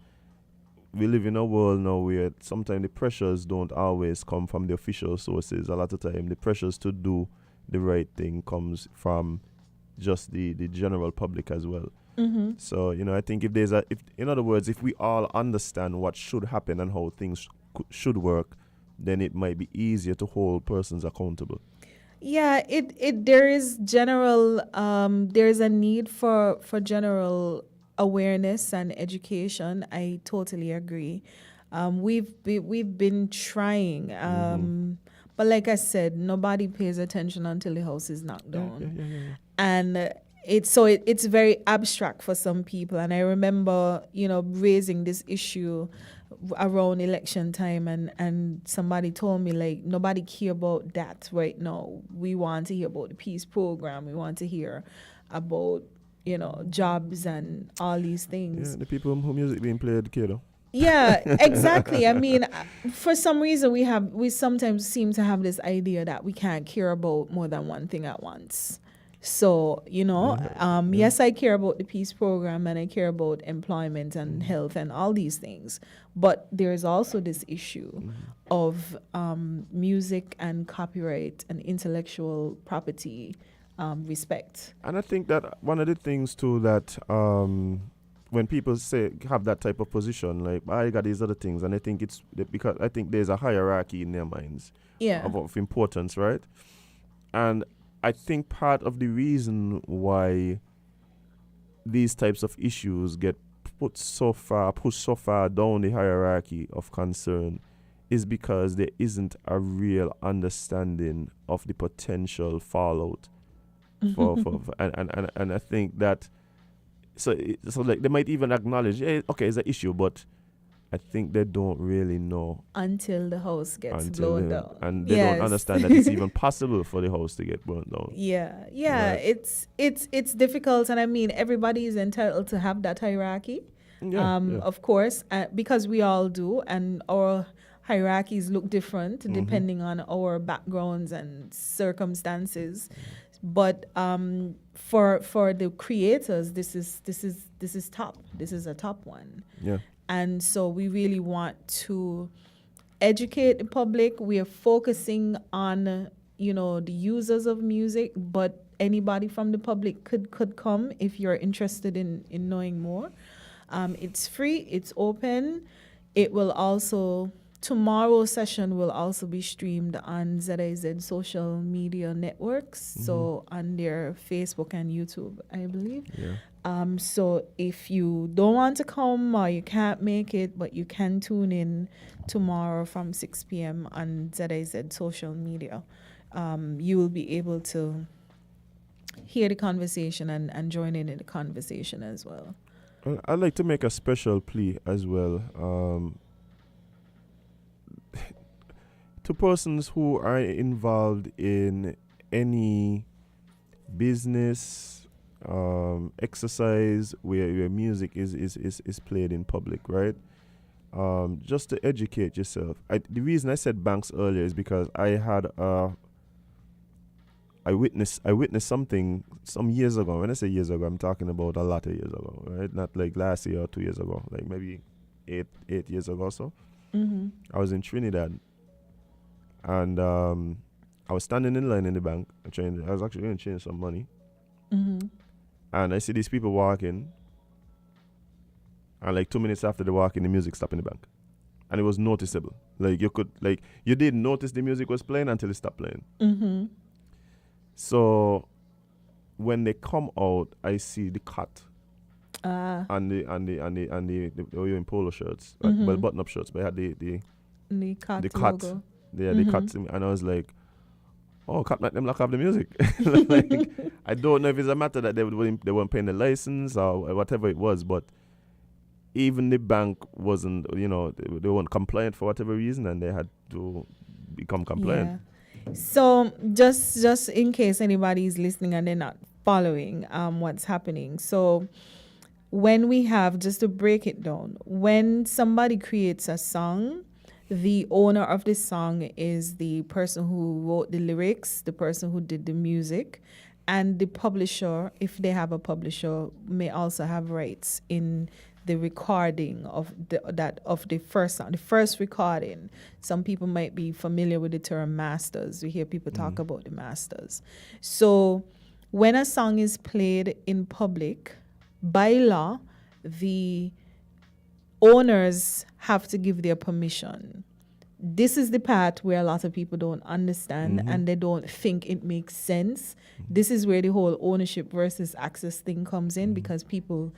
we live in a world now where sometimes the pressures don't always come from the official sources. A lot of time, the pressures to do the right thing comes from just the general public as well. So, I think in other words, if we all understand what should happen and how things should work, then it might be easier to hold persons accountable. Yeah, there is there's a need for general awareness and education. I totally agree. We've been trying, but like I said, nobody pays attention until the house is knocked down, and it's very abstract for some people. And I remember, raising this issue around election time, and somebody told me, like, nobody care about that right now. We want to hear about the peace program. We want to hear about jobs and all these things. Yeah, the people who music being played care though. Yeah, exactly. I mean, for some reason we sometimes seem to have this idea that we can't care about more than one thing at once. So, yes, I care about the peace program and I care about employment and health and all these things. But there's also this issue of music and copyright and intellectual property respect. And I think that one of the things too that when people have that type of position, like, I got these other things, and I think it's because I think there's a hierarchy in their minds of importance, right? And I think part of the reason why these types of issues get pushed so far down the hierarchy of concern is because there isn't a real understanding of the potential fallout and I think that so like they might even acknowledge, okay, it's an issue, but I think they don't really know until the house gets blown down, and they don't understand that it's even possible for the house to get burned down. Right. It's difficult, and I mean, everybody is entitled to have that hierarchy, of course, because we all do, and our hierarchies look different depending on our backgrounds and circumstances. But for the creators, this is top. This is a top one. Yeah. And so we really want to educate the public. We are focusing on, the users of music, but anybody from the public could come if you're interested in knowing more. It's free, it's open. It will also, tomorrow's session will also be streamed on ZIZ social media networks, so on their Facebook and YouTube, I believe. Yeah. So if you don't want to come or you can't make it, but you can tune in tomorrow from 6 p.m. on ZIZ social media, you will be able to hear the conversation and join in the conversation as well. I'd like to make a special plea as well to persons who are involved in any business, exercise where music is played in public, right? Just to educate yourself. The reason I said banks earlier is because I witnessed something some years ago. When I say years ago, I'm talking about a lot of years ago, right? Not like last year or 2 years ago, like maybe eight years ago or so. Mm-hmm. I was in Trinidad, and I was standing in line in the bank. I was actually going to change some money. Mm-hmm. And I see these people walking, and like 2 minutes after they walk in, the music stopped in the bank. And it was noticeable. You didn't notice the music was playing until it stopped playing. Mm-hmm. So when they come out, I see the cut and the they were in polo shirts, well, button-up shirts, but I had the cut, logo. The cut, and I was like, oh, cut make them lock off the music. Like, I don't know if it's a matter that they weren't paying the license or whatever it was, but even the bank wasn't, they weren't compliant for whatever reason, and they had to become compliant. Yeah. So just in case anybody is listening and they're not following what's happening. So when we have, just to break it down, when somebody creates a song, the owner of the song is the person who wrote the lyrics, the person who did the music, and the publisher, if they have a publisher, may also have rights in the recording of the first song, the first recording. Some people might be familiar with the term masters. We hear people talk about the masters. So when a song is played in public, by law, the owners have to give their permission. This is the part where a lot of people don't understand and they don't think it makes sense. This is where the whole ownership versus access thing comes in, because people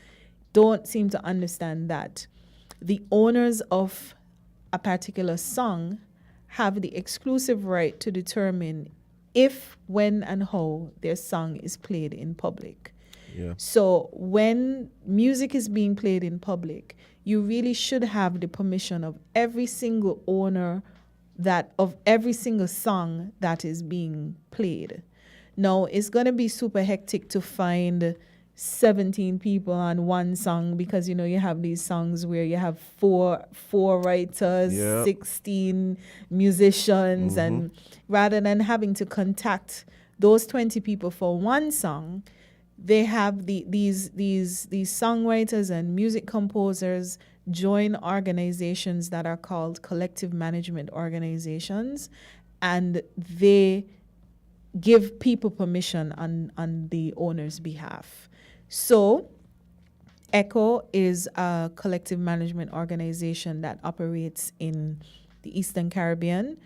don't seem to understand that the owners of a particular song have the exclusive right to determine if, when, and how their song is played in public. Yeah. So when music is being played in public, you really should have the permission of every single owner of every single song that is being played. Now, it's going to be super hectic to find 17 people on one song, because you have these songs where you have four writers, 16 musicians, and rather than having to contact those 20 people for one song, they have these songwriters and music composers join organizations that are called collective management organizations, and they give people permission on the owner's behalf. So ECHO is a collective management organization that operates in the Eastern Caribbean,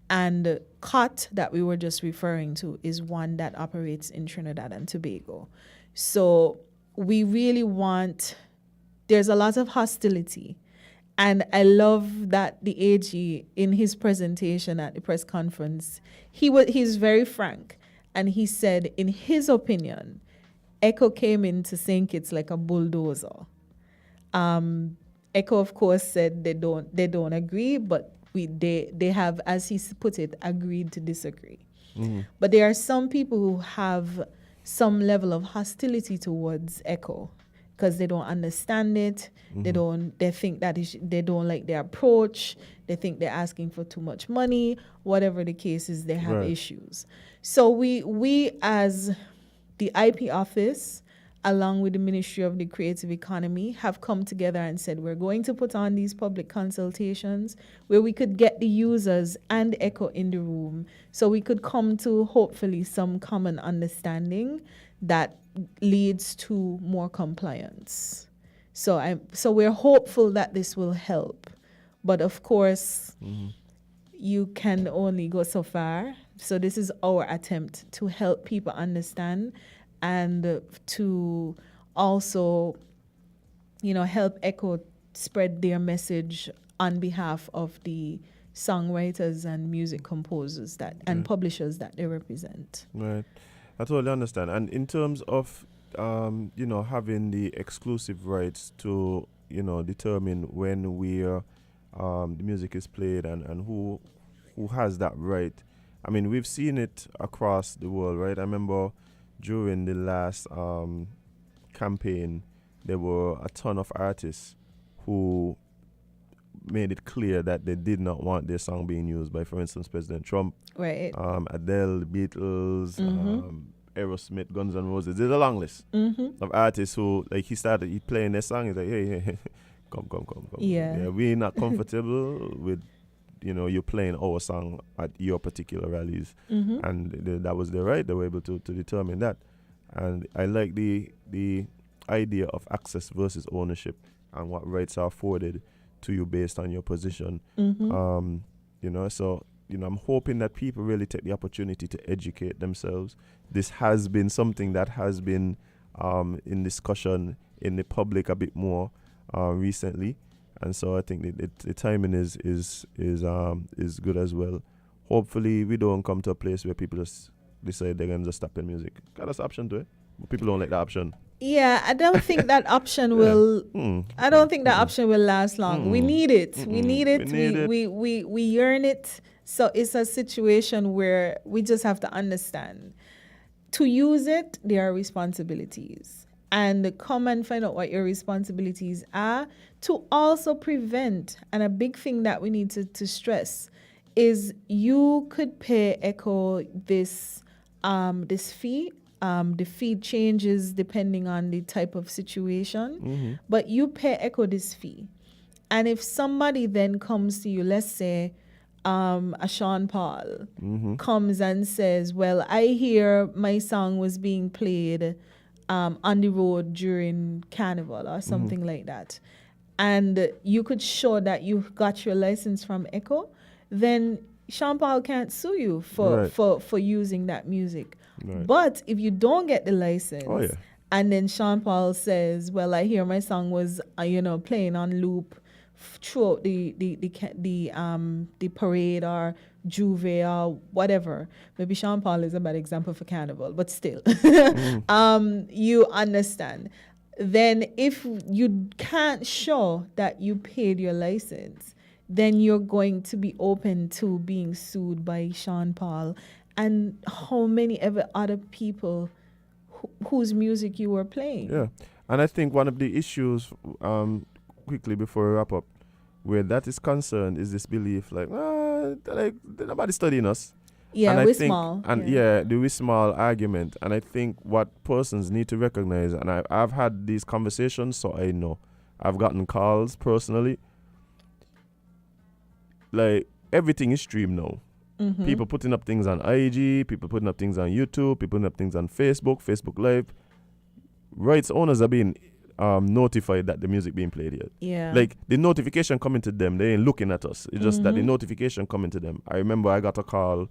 and COT that we were just referring to is one that operates in Trinidad and Tobago. So we really there's a lot of hostility. And I love that the AG, in his presentation at the press conference, he's very frank. And he said, in his opinion, ECHO came in to St. Kitts like a bulldozer. ECHO, of course, said they don't agree, but they have, as he put it, agreed to disagree. But there are some people who have some level of hostility towards ECHO because they don't understand it. They think that they don't like their approach. They think they're asking for too much money. Whatever the case is, they have issues. So we as the IP office, along with the Ministry of the Creative Economy, have come together and said we're going to put on these public consultations where we could get the users and ECHO in the room so we could come to hopefully some common understanding that leads to more compliance. So we're hopeful that this will help. But of course, you can only go so far. So this is our attempt to help people understand and to also, help ECHO spread their message on behalf of the songwriters and music composers and publishers that they represent. Right. I totally understand. And in terms of, having the exclusive rights to, determine when the music is played and who has that right. I mean, we've seen it across the world, right? I remember during the last campaign, there were a ton of artists who made it clear that they did not want their song being used by, for instance, President Trump, right? Adele, the Beatles, Aerosmith, Guns N' Roses. There's a long list of artists who, like, he playing their song. He's like, hey, come. Yeah, we're not comfortable with, you're playing our song at your particular rallies. And that was their right. They were able to determine that. And I like the idea of access versus ownership and what rights are afforded to you based on your position. So, I'm hoping that people really take the opportunity to educate themselves. This has been something that has been in discussion in the public a bit more recently. And so I think the timing is good as well. Hopefully we don't come to a place where people just decide they're going to just stop playing music. That's an option to it. But people don't like the option. Yeah, I don't think that option will. I don't think that option will last long. We need it. We need it. We yearn it. So it's a situation where we just have to understand. To use it, there are responsibilities. And come and find out what your responsibilities are to also prevent. And a big thing that we need to stress is you could pay ECHO this fee. The fee changes depending on the type of situation, but you pay ECHO this fee. And if somebody then comes to you, let's say a Sean Paul comes and says, well, I hear my song was being played on the road during Carnival or something like that, and you could show that you got your license from ECHO, then Sean Paul can't sue you for using that music. Right. But if you don't get the license, and then Sean Paul says, well, I hear my song was playing on loop throughout the parade or Juve or whatever. Maybe Sean Paul is a bad example for Carnival, but still, you understand. Then if you can't show that you paid your license, then you're going to be open to being sued by Sean Paul and how many ever other people whose music you were playing. Yeah, and I think one of the issues, quickly before we wrap up, where that is concerned is this belief like nobody's studying us. Yeah, and we're small. And the we small argument. And I think what persons need to recognize, and I've had these conversations, so I know. I've gotten calls personally. Like, everything is streamed now. People putting up things on IG, people putting up things on YouTube, people putting up things on Facebook Live. Rights owners are being notified that the music being played here. Yeah. Like, the notification coming to them, they ain't looking at us. It's just that the notification coming to them. I remember I got a call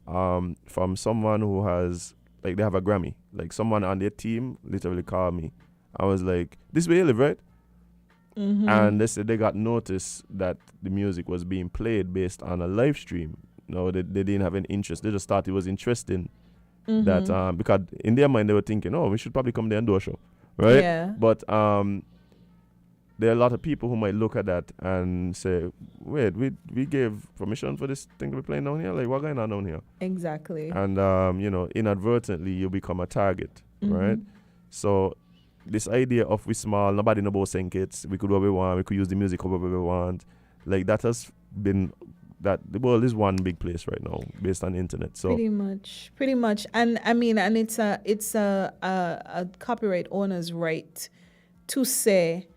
from someone who has, like, they have a Grammy. Like, someone on their team literally called me. I was like, this way you live, right? And they said they got notice that the music was being played based on a live stream. No, they didn't have any interest. They just thought it was interesting that because in their mind they were thinking, oh, we should probably come there and do a show, right? Yeah. But there are a lot of people who might look at that and say, wait, we gave permission for this thing to be playing down here? Like, what's going on down here? Exactly. And, inadvertently you become a target, right? So this idea of we small, nobody know about St. Kitts, we could do what we want, we could use the music however we want. Like that has been that the world is one big place right now based on the internet. So pretty much. And I mean, and it's a copyright owner's right to say,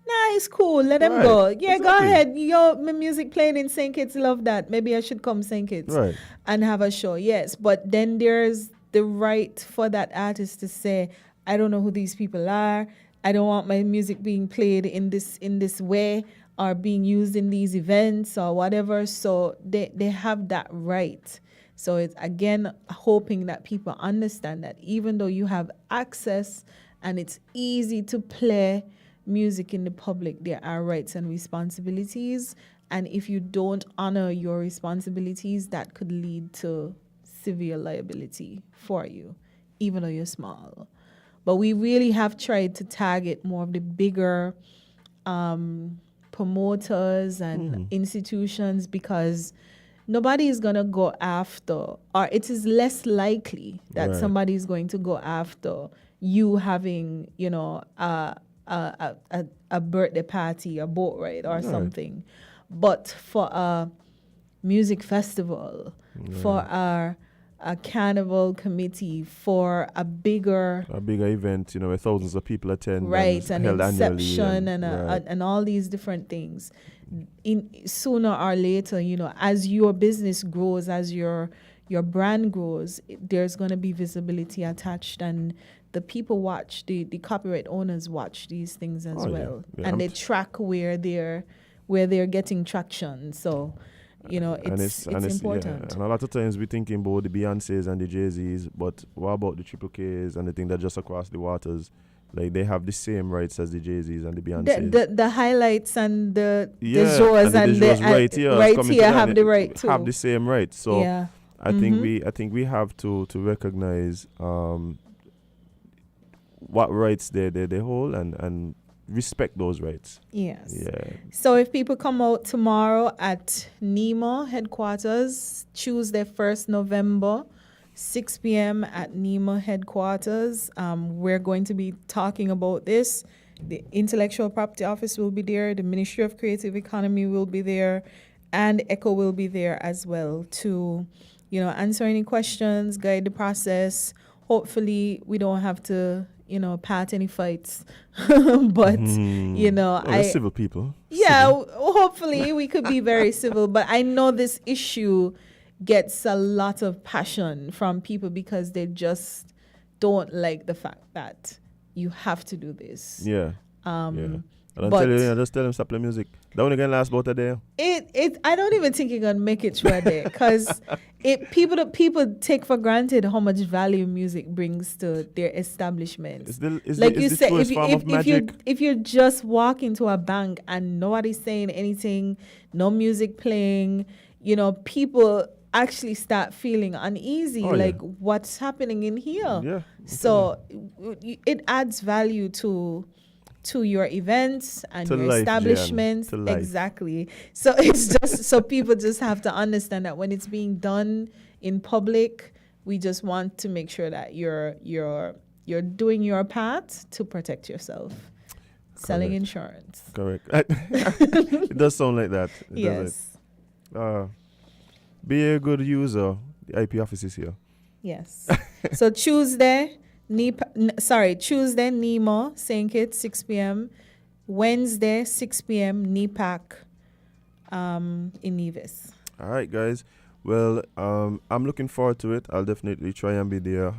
nah, it's cool, let them go. Yeah, exactly. Go ahead. Yo, my music playing in St. Kitts, love that. Maybe I should come St. Kitts and have a show. Yes, but then there's the right for that artist to say, I don't know who these people are. I don't want my music being played in this way or being used in these events or whatever. So they have that right. So it's, again, hoping that people understand that even though you have access and it's easy to play music in the public, there are rights and responsibilities. And if you don't honor your responsibilities, that could lead to severe liability for you, even though you're small. But we really have tried to target more of the bigger promoters and institutions, because nobody is going to go after, or it is less likely that somebody is going to go after you having, you know, a birthday party, a boat ride or something. But for a music festival, for a carnival committee, for a bigger event, you know, where thousands of people attend, and Inception and all these different things. In sooner or later, you know, as your business grows, as your brand grows, there's going to be visibility attached, and the people watch, the copyright owners watch these things as well, and they track where they're getting traction. So, you know, it's important. Yeah. And a lot of times we're thinking about the Beyoncés and the Jay-Z's, but what about the Triple K's and the thing that just across the waters? Like, they have the same rights as the Jay-Z's and the Beyoncés. The highlights and the Joes and the right here have the right too. Have the same rights. So I think we have to recognize what rights they hold and respect those rights. Yes. Yeah. So if people come out tomorrow at NEMA headquarters, Tuesday, 1st November, 6 p.m. at NEMA headquarters, we're going to be talking about this. The Intellectual Property Office will be there. The Ministry of Creative Economy will be there. And ECHO will be there as well to, you know, answer any questions, guide the process. Hopefully we don't have to, you know, part any fights. But, you know, civil people. Yeah, hopefully we could be very civil. But I know this issue gets a lot of passion from people because they just don't like the fact that you have to do this. Yeah. And just tell them stop playing music. That only gonna last about a day. I don't even think you're gonna make it through a day, because people take for granted how much value music brings to their establishments. If you just walk into a bank and nobody's saying anything, no music playing, you know, people actually start feeling uneasy. What's happening in here? Yeah. So it adds value to your events and to your life, establishments. Jan, to life. Exactly. So it's just so people just have to understand that when it's being done in public, we just want to make sure that you're doing your part to protect yourself. Correct. Selling insurance. Correct. It does sound like that. Yes. Be a good user. The IP office is here. Yes. So Tuesday, NEMA, St. Kitts, 6 p.m. Wednesday, 6 p.m., NEPAC in Nevis. All right, guys. Well, I'm looking forward to it. I'll definitely try and be there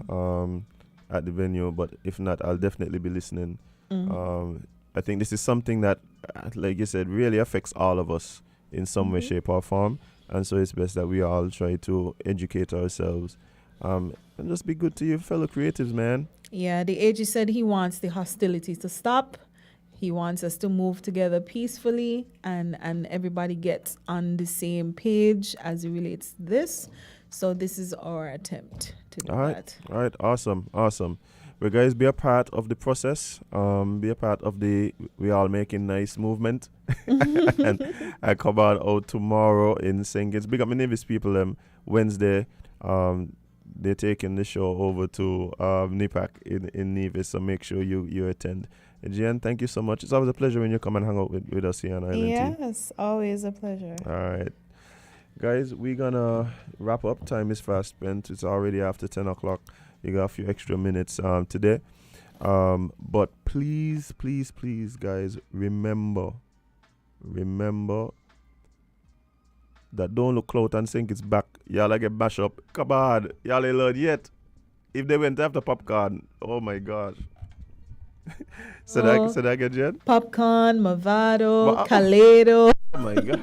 at the venue, but if not, I'll definitely be listening. I think this is something that, like you said, really affects all of us in some way, shape, or form. And so it's best that we all try to educate ourselves and just be good to your fellow creatives, man. Yeah, the AG said he wants the hostilities to stop. He wants us to move together peacefully and everybody gets on the same page as it relates to this. So this is our attempt to do that. All right, awesome. Well, guys, be a part of the process. Be a part of the We All Making Nice movement. And I come out tomorrow in St. Kitts. Big up my Nevis people Wednesday. they're taking the show over to NIPAC in Nevis, so make sure you attend. Jen, thank you so much. It's always a pleasure when you come and hang out with us here on Island T. Yes, always a pleasure. All right. Guys, we're going to wrap up. Time is fast spent. It's already after 10 o'clock. You got a few extra minutes today. But please, please, please, guys, remember that don't look clout and think it's back. Y'all get bash up. Come on. Y'all ain't learned yet. If they went after popcorn, oh my gosh. Say that again, Jen? Popcorn, Movado, Kaleido. Oh my gosh.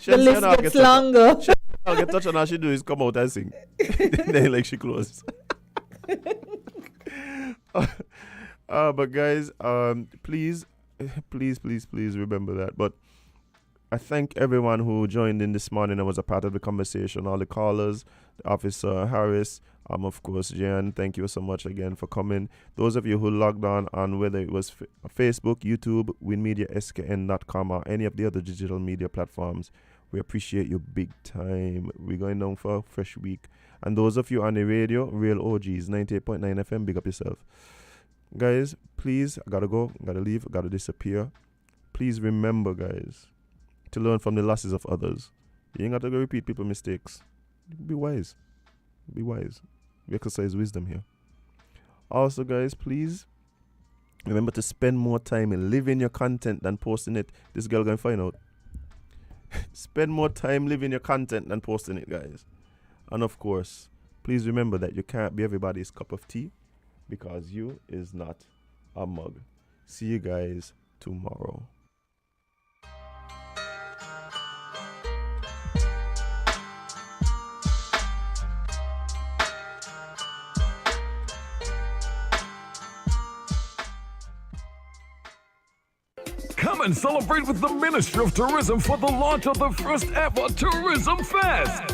The list gets longer. I'll get touched, and all she do is come out and sing. Then like she closes. But guys, please remember that. But I thank everyone who joined in this morning and was a part of the conversation. All the callers, Officer Harris, of course, Jan, thank you so much again for coming. Those of you who logged on whether it was Facebook, YouTube, winmediaskn.com, or any of the other digital media platforms, we appreciate you big time. We're going down for a fresh week. And those of you on the radio, Real OGs, 98.9 FM, big up yourself. Guys, please, I gotta go, gotta leave, gotta disappear. Please remember, guys, to learn from the losses of others. You ain't got to go repeat people's mistakes. Be wise. Be wise. We exercise wisdom here. Also, guys, please remember to spend more time in living your content than posting it. This girl gonna find out. Spend more time living your content than posting it, guys. And of course, please remember that you can't be everybody's cup of tea because you is not a mug. See you guys tomorrow. Come and celebrate with the Ministry of Tourism for the launch of the first ever Tourism Fest.